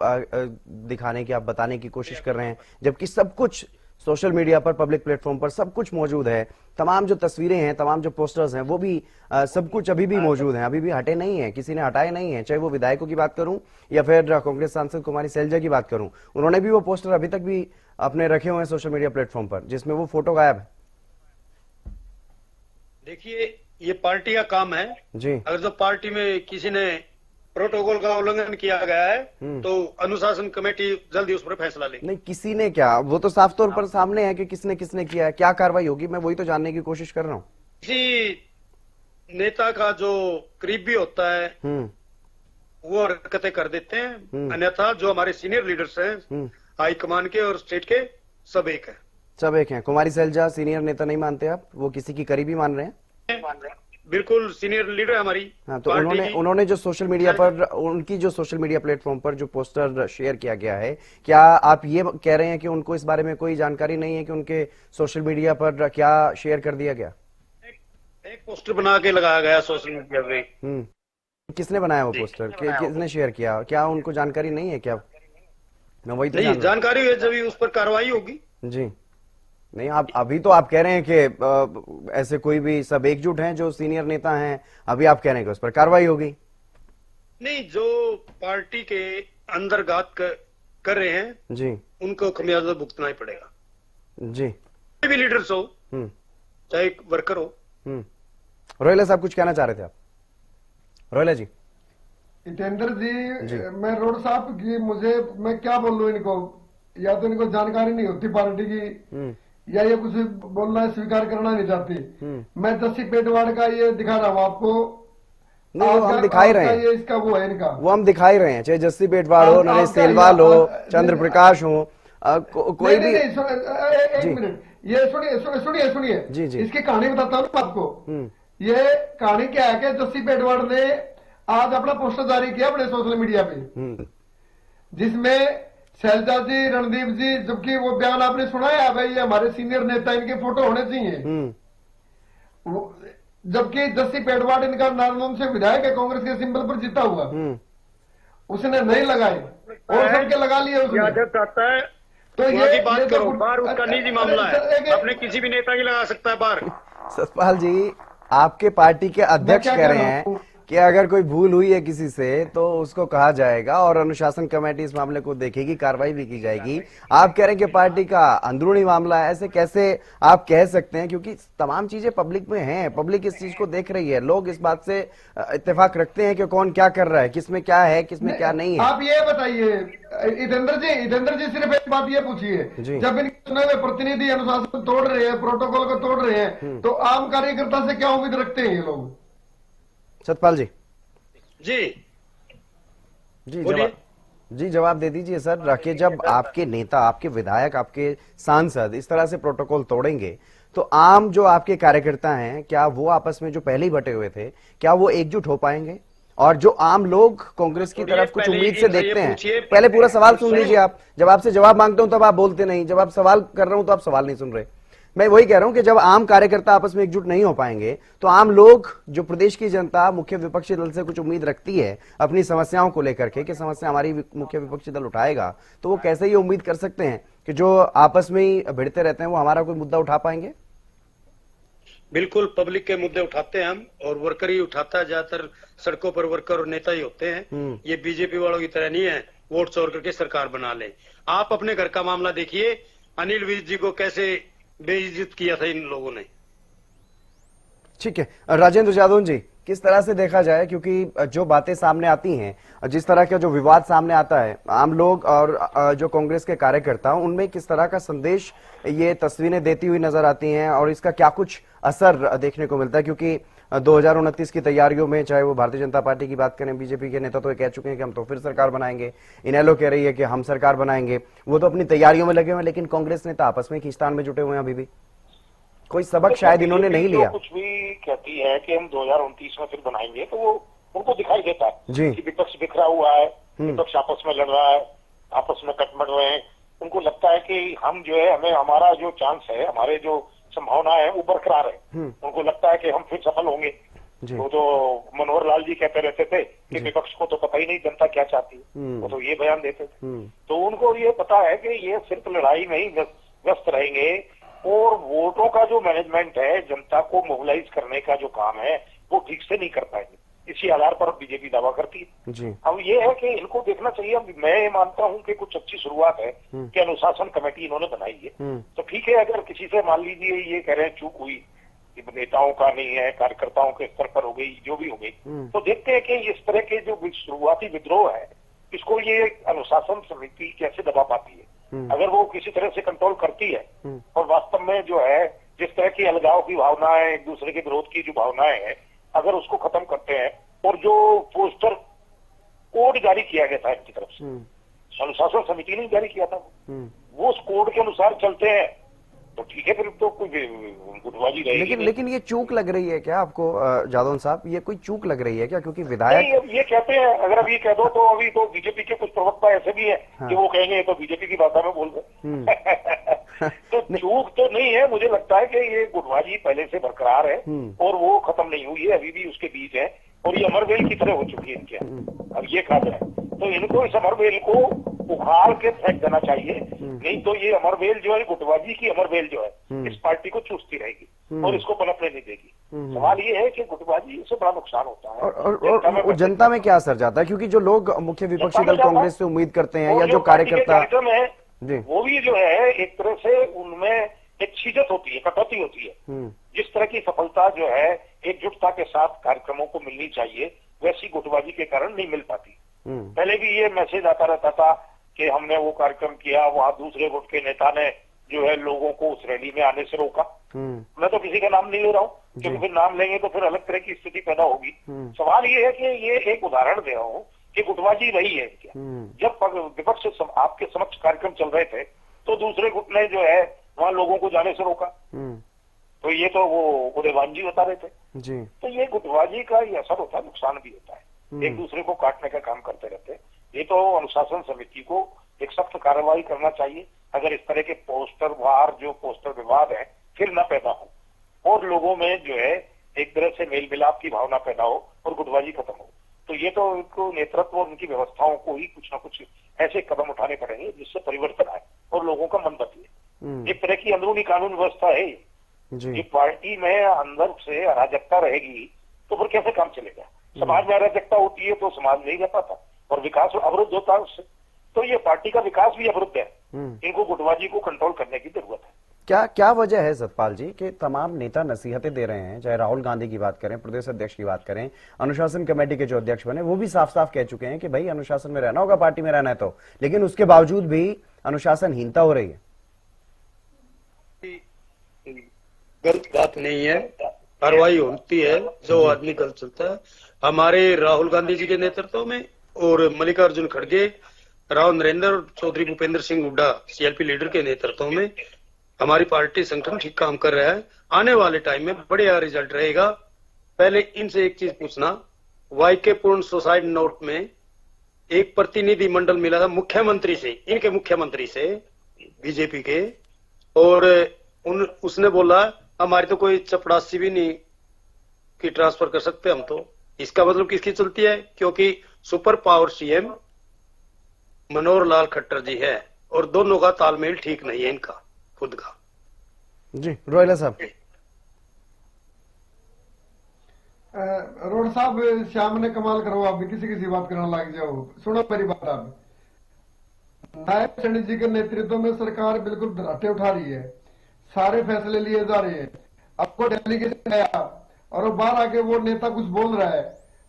दिखाने की, आप बताने की कोशिश कर रहे हैं, जबकि सब कुछ सोशल मीडिया पर, पब्लिक प्लेटफॉर्म पर सब कुछ मौजूद है। तमाम जो तस्वीरें हैं, तमाम जो पोस्टर्स हैं, वो भी सब कुछ अभी भी मौजूद हैं, अभी भी हटे नहीं है, किसी ने हटाए नहीं है। चाहे वो विधायकों की बात करूं या फिर कांग्रेस सांसद कुमारी सैलजा की बात करूं, उन्होंने भी वो पोस्टर अभी तक भी अपने रखे हुए हैं सोशल मीडिया प्लेटफॉर्म पर, जिसमें वो फोटो गायब है। देखिए, ये पार्टी का काम है जी। अगर जो पार्टी में किसी ने प्रोटोकॉल का उल्लंघन किया गया है तो अनुशासन कमेटी जल्दी उस पर फैसला लेगी। नहीं, किसी ने क्या, वो तो साफ तौर पर सामने है कि किसने किया है, क्या कार्रवाई होगी, मैं वही तो जानने की कोशिश कर रहा हूँ। किसी नेता का जो करीबी होता है वो हरकतें कर देते हैं, अन्यथा जो हमारे सीनियर लीडर्स हैं हाईकमान के और स्टेट के, सब एक है। सब एक हैं। कुमारी सैलजा सीनियर नेता नहीं मानते आप, वो किसी की करीबी मान रहे हैं? बिल्कुल सीनियर लीडर है हमारी। हाँ, तो उन्होंने जो सोशल मीडिया पर, उनकी जो सोशल मीडिया प्लेटफॉर्म पर जो पोस्टर शेयर किया गया है, क्या आप ये कह रहे हैं कि उनको इस बारे में कोई जानकारी नहीं है कि उनके सोशल मीडिया पर क्या शेयर कर दिया गया? एक पोस्टर बना के लगाया गया सोशल मीडिया पे। किसने बनाया वो पोस्टर, किसने शेयर किया, क्या उनको जानकारी नहीं है क्या? मैं वही तो जानकारी है, जब उस पर कार्रवाई होगी। जी नहीं, आप अभी तो आप कह रहे हैं कि ऐसे कोई भी, सब एकजुट हैं जो सीनियर नेता हैं, अभी आप कह रहे हैं कि उस पर कार्रवाई होगी। नहीं, जो पार्टी के अंदर घात कर रहे हैं जी, उनको खमियाजा भुगतना ही पड़ेगा। जी, कोई भी लीडर्स हो, चाहे वर्कर हो। रोहिला साहब कुछ कहना चाह रहे थे आप? रोहिला जी। जितेंद्र जी, मैं रोड साहब की, मैं क्या बोल लूं इनको, या तो इनको जानकारी नहीं होती पार्टी की, या ये कुछ बोलना स्वीकार करना नहीं चाहती। मैं जस्सी पेटवाड़ का ये दिखा रहा हूँ आपको। नहीं, वो हम दिखाई रहे हैं, ये इसका वो है इनका, वो हम दिखाई रहे हैं, चाहे जस्सी पेटवाड़ हो, नरेश तेलवाल हो, चंद्र प्रकाश हो, कोई भी। एक मिनट, ये सुनिए जी जी, इसकी कहानी बताता हूँ आपको। ये कहानी क्या है कि जस्सी पेटवाड़ ने आज अपना पोस्टर जारी किया अपने सोशल मीडिया पे, जिसमें शैलजा जी, रणदीप जी, जबकि वो बयान आपने सुना है भाई ये हमारे सीनियर नेता, इनके फोटो होने चाहिए, जबकि जस्सी पेटवाड़ इनका नारनौंद से विधायक है, कांग्रेस के सिंबल पर जीता हुआ, उसने नहीं लगाए और सबके लगा लिए उसने। चाहता है तो ये बात करो, बाहर उसका निजी मामला है, अपने किसी भी नेता की लगा सकता है बाहर। सतपाल जी, आपके पार्टी के अध्यक्ष कह रहे हैं कि अगर कोई भूल हुई है किसी से तो उसको कहा जाएगा और अनुशासन कमेटी इस मामले को देखेगी, कार्रवाई भी की जाएगी। आप कह रहे हैं कि पार्टी का अंदरूनी मामला है, ऐसे कैसे आप कह सकते हैं? क्योंकि तमाम चीजें पब्लिक में हैं, पब्लिक इस चीज को देख रही है, लोग इस बात से इत्तेफाक रखते हैं कि कौन क्या कर रहा है, किसमें क्या है, किसमें क्या नहीं है। आप ये बताइए इतेंद्र जी सिर्फ एक बात ये पूछिए, जब इनके चुने हुए प्रतिनिधि अनुशासन तोड़ रहे हैं, प्रोटोकॉल को तोड़ रहे हैं, तो आम कार्यकर्ता से क्या उम्मीद रखते हैं ये लोग? सतपाल जी। जी जी, जी जवाब दे दीजिए सर कि जब आपके नेता, आपके विधायक, आपके सांसद इस तरह से प्रोटोकॉल तोड़ेंगे तो आम जो आपके कार्यकर्ता हैं, क्या वो आपस में जो पहले ही बटे हुए थे, क्या वो एकजुट हो पाएंगे? और जो आम लोग कांग्रेस की तरफ कुछ उम्मीद से देखते हैं, पहले पूरा सवाल सुन लीजिए आप। जब आपसे जवाब मांगता हूं तब आप बोलते नहीं, जब आप सवाल कर रहा हूं तो आप सवाल नहीं सुन रहे। मैं वही कह रहा हूं कि जब आम कार्यकर्ता आपस में एकजुट नहीं हो पाएंगे तो आम लोग, जो प्रदेश की जनता मुख्य विपक्षी दल से कुछ उम्मीद रखती है अपनी समस्याओं को लेकर के कि समस्या हमारी मुख्य विपक्षी दल उठाएगा, तो वो कैसे ये उम्मीद कर सकते हैं कि जो आपस में ही भिड़ते रहते हैं वो हमारा कोई मुद्दा उठा पाएंगे? बिल्कुल पब्लिक के मुद्दे उठाते हैं हम, और वर्कर ही उठाता है। ज्यादातर सड़कों पर वर्कर और नेता ही होते हैं। ये बीजेपी वालों की तरह नहीं है वोट चोर करके सरकार बना ले। आप अपने घर का मामला देखिए, अनिल विज जी को कैसे बेइज्जत किया था इन लोगों ने। ठीक है राजेंद्र जादौन जी, किस तरह से देखा जाए, क्योंकि जो बातें सामने आती हैं, जिस तरह का जो विवाद सामने आता है, आम लोग और जो कांग्रेस के कार्यकर्ता, उनमें किस तरह का संदेश ये तस्वीरें देती हुई नजर आती हैं और इसका क्या कुछ असर देखने को मिलता है? क्योंकि 2029 की तैयारियों में, चाहे वो भारतीय जनता पार्टी की बात करें, बीजेपी के नेता तो ये कह चुके हैं कि हम तो फिर सरकार बनाएंगे, इनेलो कह रही है कि हम सरकार बनाएंगे, वो तो अपनी तैयारियों में लगे हुए हैं, लेकिन कांग्रेस नेता आपस में खींचतान में जुटे हुए हैं। अभी भी कोई सबक शायद इन्होंने नहीं लिया। कुछ भी कहती है कि हम 2029 में फिर बनाएंगे, तो वो उनको दिखाई देता है जी कि विपक्ष बिखरा हुआ है, विपक्ष आपस में लड़ रहा है, आपस में कटमट रहे हैं। उनको लगता है कि हम जो है, हमें हमारा जो चांस है, हमारे जो संभावना है वो बरकरार है। उनको लगता है कि हम फिर सफल होंगे। वो तो मनोहर लाल जी कहते रहते थे कि विपक्ष को तो पता ही नहीं जनता क्या चाहती है, वो तो ये बयान देते थे। तो उनको ये पता है कि ये सिर्फ लड़ाई में ही व्यस्त रहेंगे, और वोटों का जो मैनेजमेंट है, जनता को मोबिलाइज करने का जो काम है, वो ठीक से नहीं कर पाएंगे। इसी आधार पर बीजेपी दावा करती है जी। अब ये है कि इनको देखना चाहिए। मैं ये मानता हूं कि कुछ अच्छी शुरुआत है कि अनुशासन कमेटी इन्होंने बनाई है, तो ठीक है। अगर किसी से मान लीजिए ये कह रहे हैं चूक हुई, नेताओं का नहीं है, कार्यकर्ताओं के स्तर पर हो गई, जो भी हो गई, तो देखते हैं कि इस तरह के जो शुरुआती विद्रोह है, इसको ये अनुशासन समिति कैसे दबा पाती है। अगर वो किसी तरह से कंट्रोल करती है और वास्तव में जो है, जिस तरह की अलगाव की भावनाएं, एक दूसरे के विरोध की जो भावनाएं हैं, अगर उसको खत्म करते हैं, और जो पोस्टर कोड जारी किया गया था इनकी तरफ से, अनुशासन समिति ने जारी किया था, वो उस कोड के अनुसार चलते हैं, तो ठीक है, फिर तो कोई गुटबाजी रहेगी। लेकिन ये चूक लग रही है क्या आपको जादौन साहब? ये कोई चूक लग रही है क्या? क्योंकि विधायक ये कहते हैं, अगर अभी कह दो तो अभी तो बीजेपी के कुछ प्रवक्ता ऐसे भी है कि वो कहेंगे तो बीजेपी की भाषा में बोल रहे। तो चूक तो नहीं है, मुझे लगता है कि ये गुटबाजी पहले से बरकरार है और वो खत्म नहीं हुई है, अभी भी उसके बीच है, और ये अमरवेल की तरह हो चुकी है इनके। अब ये खाते हैं तो इनको इस अमरवेल को उखाड़ के फेंक देना चाहिए, नहीं तो ये अमरवेल जो है, गुटबाजी की अमरवेल जो है, इस पार्टी को चूसती रहेगी और इसको पनपने नहीं देगी। सवाल ये है कि गुटबाजी से बड़ा नुकसान होता है और जनता में क्या असर जाता है? क्योंकि जो लोग मुख्य विपक्षी दल कांग्रेस से उम्मीद करते हैं, या जो कार्यकर्ता है, वो भी जो है एक तरह से उनमें एक छिजत होती है, कटौती होती है। जिस तरह की सफलता जो है एकजुटता के साथ कार्यक्रमों को मिलनी चाहिए, वैसी गुटबाजी के कारण नहीं मिल पाती। पहले भी ये मैसेज आता रहता था कि हमने वो कार्यक्रम किया, वहां दूसरे गुट के नेता ने जो है लोगों को उस रैली में आने से रोका। मैं तो किसी का नाम नहीं ले रहा हूँ, क्योंकि फिर नाम लेंगे तो फिर अलग तरह की स्थिति पैदा होगी। सवाल ये है कि ये एक उदाहरण दे रहा हूँ कि गुटबाजी रही है क्या। जब विपक्ष आपके समक्ष कार्यक्रम चल रहे थे तो दूसरे गुट ने जो है वहां लोगों को जाने से रोका, तो ये तो वो उदयवान जी बता रहे थे जी। तो ये गुटबाजी का ये असर होता है, नुकसान भी होता है, एक दूसरे को काटने का काम करते रहते हैं। ये तो अनुशासन समिति को एक सख्त कार्रवाई करना चाहिए, अगर इस तरह के पोस्टर वार जो पोस्टर विवाद है फिर न पैदा हो, और लोगों में जो है एक तरह से मेल मिलाप की भावना पैदा हो और गुटबाजी खत्म हो। तो ये तो इनको नेतृत्व और उनकी व्यवस्थाओं को ही कुछ ना कुछ ऐसे कदम उठाने पड़ेंगे जिससे परिवर्तन आए और लोगों का मन बदले। एक तरह की अंदरूनी कानून व्यवस्था है ये पार्टी में अंदर से अराजकता रहेगी तो फिर कैसे काम चलेगा। समाज में अराजकता होती है तो समाज नहीं रह पाता और विकास अवरुद्ध होता है उससे, तो ये पार्टी का विकास भी अवरुद्ध है। इनको गुटबाजी को कंट्रोल करने की जरूरत है। क्या वजह है सतपाल जी कि तमाम नेता नसीहतें दे रहे हैं, चाहे राहुल गांधी की बात करें, प्रदेश अध्यक्ष की बात करें, अनुशासन कमेटी के जो अध्यक्ष बने वो भी साफ साफ कह चुके हैं कि भाई अनुशासन में रहना होगा, पार्टी में रहना है तो, लेकिन उसके बावजूद भी अनुशासनहीनता हो रही है। गलत बात नहीं है, कार्रवाई होती है जो आदमी गलत चलता है। हमारे राहुल गांधी जी के नेतृत्व में और मल्लिकार्जुन खड़गे राव नरेंद्र चौधरी भूपेंद्र सिंह हुड्डा सीएलपी लीडर के नेतृत्व में हमारी पार्टी संगठन ठीक काम कर रहा है। आने वाले टाइम में बढ़िया रिजल्ट रहेगा। पहले इनसे एक चीज पूछना, वाईके पूर्ण सुसाइड नोट में एक प्रतिनिधि मंडल मिला था मुख्यमंत्री से, इनके मुख्यमंत्री से बीजेपी के, और उसने बोला हमारी तो कोई चपड़ासी भी नहीं कि ट्रांसफर कर सकते हम। तो इसका मतलब किसकी चलती है? क्योंकि super power CM Manohar Lal Khattar जी है और दोनों का तालमेल ठीक नहीं है इनका खुद का। जी रोहिला साहब। रोड साहब, श्याम ने कमाल करो, आप भी किसी बात करने लग जाओ। सुनो मेरी बात। आप नायब सैनी जी के नेतृत्व में सरकार बिल्कुल धराटे उठा रही है, सारे फैसले लिए जा रहे हैं। आपको डेलीगेशन आया और वो बाहर आके वो नेता कुछ बोल रहा है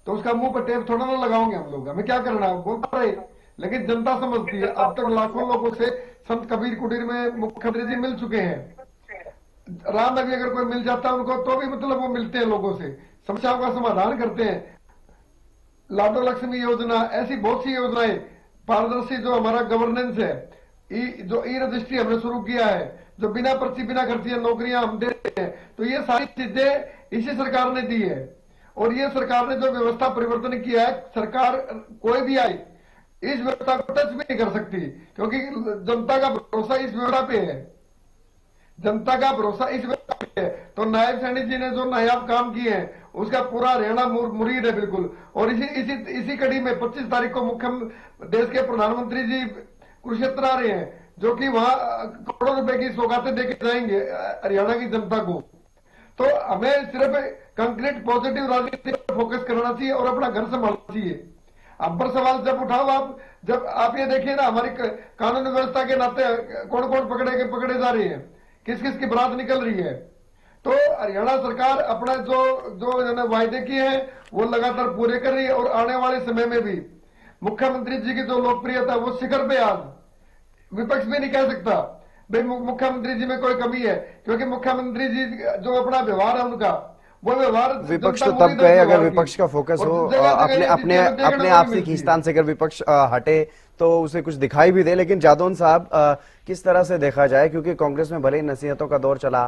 तो उसका मुंह पर टेप थोड़ा ना लगाओगे हम लोग, हमें क्या करना है, बोलता रहे। लेकिन जनता समझती है। अब तक लाखों लोगों से संत कबीर कुटीर में मुख्यमंत्री जी मिल चुके हैं। राम में भी अगर कोई मिल जाता है उनको तो भी मतलब वो मिलते हैं, लोगों से समस्याओं का समाधान करते हैं। लाडो लक्ष्मी योजना, ऐसी बहुत सी योजनाएं, पारदर्शी जो हमारा गवर्नेंस है, जो ई रजिस्ट्री हमने शुरू किया है, जो बिना पर्ची बिना खर्ची नौकरियां हम दे रहे हैं, तो ये सारी चीजें इसी सरकार ने दी है। और ये सरकार ने जो व्यवस्था परिवर्तन किया है, सरकार कोई भी आई इस व्यवस्था को टच भी नहीं कर सकती, क्योंकि जनता का भरोसा इस व्यवस्था पे है। जनता का भरोसा इस व्यवस्था पे है। तो नायब सैनी जी ने जो नायाब काम किए हैं उसका पूरा हरियाणा मुरीद है बिल्कुल। और इसी कड़ी में 25 तारीख को देश के प्रधानमंत्री जी कुरुक्षेत्र आ रहे हैं, जो कि वहां करोड़ों रुपए की सौगातें देके जाएंगे हरियाणा की जनता को। तो हमें सिर्फ कंक्रीट पॉजिटिव राजनीति पर फोकस करना चाहिए और अपना घर संभालना चाहिए। अब पर सवाल जब उठाओ जब आप ये देखिए ना, हमारी कानून व्यवस्था के नाते कौन कौन पकड़े जा रहे हैं, किस किस की बरात निकल रही है। तो हरियाणा सरकार अपना जो वायदे किए हैं वो लगातार पूरे कर रही है। और आने वाले समय में भी मुख्यमंत्री जी की जो लोकप्रियता वो शिखर पे, आज विपक्ष भी नहीं कह सकता भाई मुख्यमंत्री जी में कोई कमी है, क्योंकि मुख्यमंत्री जी जो अपना व्यवहार है उनका वो व्यवहार विपक्ष तो तब कहे अगर विपक्ष का फोकस हो अपने आप से खींचतान से, अगर विपक्ष हटे तो उसे कुछ दिखाई भी दे। लेकिन जादौन साहब, किस तरह से देखा जाए, क्योंकि कांग्रेस में भले ही नसीहतों का दौर चला,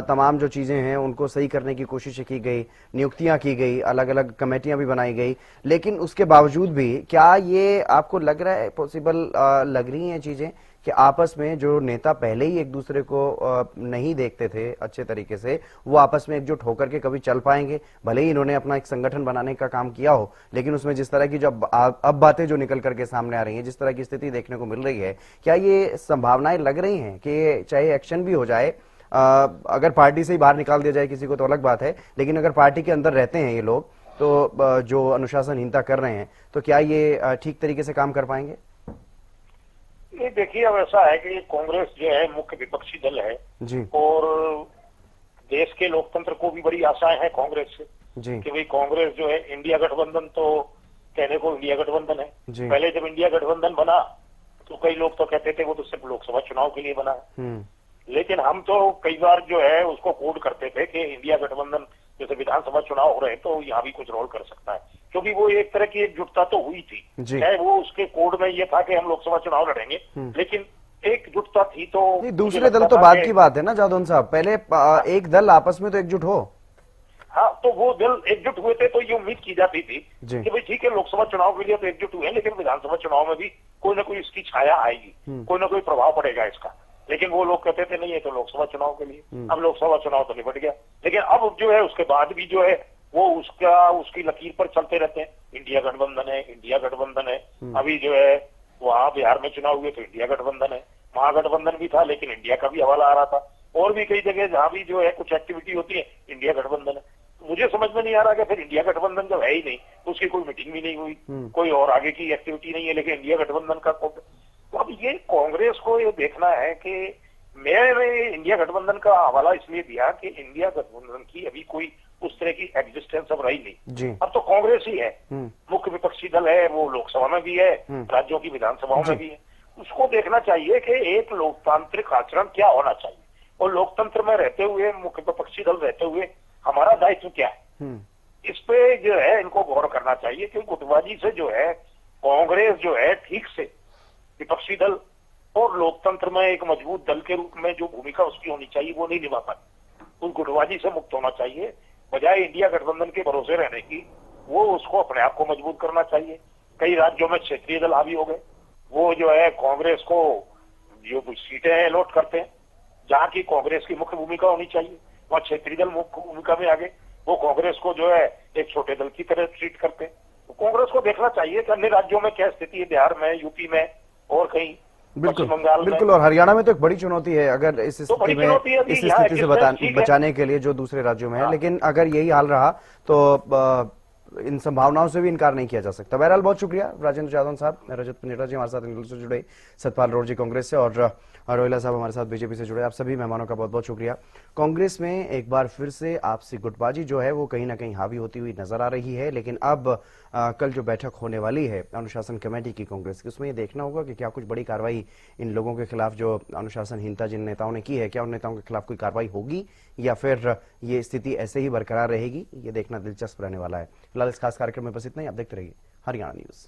तमाम जो चीजें हैं उनको सही करने की कोशिश की गई, नियुक्तियां की गई, अलग अलग कमेटियां भी बनाई गई, लेकिन उसके बावजूद भी क्या ये आपको लग रहा है पॉसिबल लग रही हैं चीजें कि आपस में जो नेता पहले ही एक दूसरे को नहीं देखते थे अच्छे तरीके से, वो आपस में एकजुट होकर के कभी चल पाएंगे? भले ही इन्होंने अपना एक संगठन बनाने का काम किया हो, लेकिन उसमें जिस तरह की जो अब बातें जो निकल करके सामने आ रही हैं, जिस तरह की स्थिति देखने को मिल रही है, क्या ये संभावनाएं लग रही हैं कि चाहे एक्शन भी हो जाए, अगर पार्टी से ही बाहर निकाल दिया जाए किसी को तो अलग बात है, लेकिन अगर पार्टी के अंदर रहते हैं ये लोग तो जो अनुशासनहीनता कर रहे हैं, तो क्या ये ठीक तरीके से काम कर पाएंगे? ये देखिए, अब ऐसा है कि कांग्रेस जो है मुख्य विपक्षी दल है जी, और देश के लोकतंत्र को भी बड़ी आशाएं हैं कांग्रेस से जी, कि भाई कांग्रेस जो है, इंडिया गठबंधन तो कहने को इंडिया गठबंधन है। जी। पहले जब इंडिया गठबंधन बना तो कई लोग तो कहते थे वो तो सिर्फ लोकसभा चुनाव के लिए बना है, लेकिन हम तो कई बार जो है उसको कोड करते थे कि इंडिया गठबंधन जैसे विधानसभा चुनाव हो रहे हैं तो यहाँ भी कुछ रोल कर सकता है, क्योंकि वो एक तरह की एकजुटता तो हुई थी। चाहे वो उसके कोड में ये था कि हम लोकसभा चुनाव लड़ेंगे, लेकिन एकजुटता थी। तो दूसरे दल तो बाद की बात है ना जादौन साहब, पहले एक दल आपस में तो एकजुट हो। हाँ, तो वो दल एकजुट हुए थे तो ये उम्मीद की जाती थी कि भाई ठीक है लोकसभा चुनाव के लिए तो एकजुट हुए, लेकिन विधानसभा चुनाव में भी कोई ना कोई इसकी छाया आएगी, कोई ना कोई प्रभाव पड़ेगा इसका। लेकिन वो लोग कहते थे नहीं है तो लोकसभा चुनाव के लिए, अब लोकसभा चुनाव तो निपट गया, लेकिन अब जो है उसके बाद भी जो है वो उसकी लकीर पर चलते रहते हैं। इंडिया गठबंधन है, इंडिया गठबंधन है। अभी जो है वहां बिहार में चुनाव हुए तो इंडिया गठबंधन है, महागठबंधन भी था लेकिन इंडिया का भी हवाला आ रहा था, और भी कई जगह जहां भी जो है कुछ एक्टिविटी होती है इंडिया गठबंधन है। मुझे समझ में नहीं आ रहा कि फिर इंडिया गठबंधन जब है ही नहीं तो उसकी कोई मीटिंग भी नहीं हुई, कोई और आगे की एक्टिविटी नहीं है, लेकिन इंडिया गठबंधन का तो अब ये कांग्रेस को ये देखना है कि मैंने इंडिया गठबंधन का हवाला इसलिए दिया कि इंडिया गठबंधन की अभी कोई उस तरह की एग्जिस्टेंस अब रही नहीं। अब तो कांग्रेस ही है, मुख्य विपक्षी दल है, वो लोकसभा में भी है, राज्यों की विधानसभाओं में भी है। उसको देखना चाहिए कि एक लोकतांत्रिक आचरण क्या होना चाहिए और लोकतंत्र में रहते हुए, मुख्य विपक्षी दल रहते हुए हमारा दायित्व क्या है, इस पे जो है इनको गौर करना चाहिए। क्योंकि गुटबाजी से जो है कांग्रेस जो है ठीक से विपक्षी दल और लोकतंत्र में एक मजबूत दल के रूप में जो भूमिका उसकी होनी चाहिए वो नहीं निभा पाई। उस गुटबाजी से मुक्त होना चाहिए, बजाय इंडिया गठबंधन के भरोसे रहने की वो उसको अपने आप को मजबूत करना चाहिए। कई राज्यों में क्षेत्रीय दल हावी हो गए, वो जो है कांग्रेस को जो सीटें अलॉट करते हैं, जहां की कांग्रेस की मुख्य भूमिका होनी चाहिए वहां क्षेत्रीय दल मुख्य भूमिका में आगे वो कांग्रेस को जो है एक छोटे दल की तरह ट्रीट करते हैं। तो कांग्रेस को देखना चाहिए कि अन्य राज्यों में क्या स्थिति है, बिहार में, यूपी में और कहीं बिल्कुल पश्चिम बंगाल में। बिल्कुल, और हरियाणा में तो एक बड़ी चुनौती है अगर इस स्थिति में, इस स्थिति से बचाने के लिए जो दूसरे राज्यों में है। लेकिन अगर यही हाल रहा तो इन संभावनाओं से भी इनकार नहीं किया जा सकता। बहरहाल बहुत शुक्रिया राजेंद्र जादौन साहब, रजत पनेटा जी हमारे साथ इंदौर से जुड़े, सतपाल रोड जी कांग्रेस से, और रोहिला साहब हमारे साथ बीजेपी से जुड़े। आप सभी मेहमानों का बहुत बहुत शुक्रिया। कांग्रेस में एक बार फिर से आपसी गुटबाजी जो है वो कहीं ना कहीं हावी होती हुई नजर आ रही है, लेकिन अब कल जो बैठक होने वाली है अनुशासन कमेटी की कांग्रेस की, उसमें ये देखना होगा कि क्या कुछ बड़ी कार्रवाई इन लोगों के खिलाफ जो अनुशासनहीनता जिन नेताओं ने की है, क्या उन नेताओं के खिलाफ कोई कार्रवाई होगी या फिर ये स्थिति ऐसे ही बरकरार रहेगी, ये देखना दिलचस्प रहने वाला है। फिलहाल इस खास कार्यक्रम में बस इतना ही। आप देखते रहिए हरियाणा न्यूज।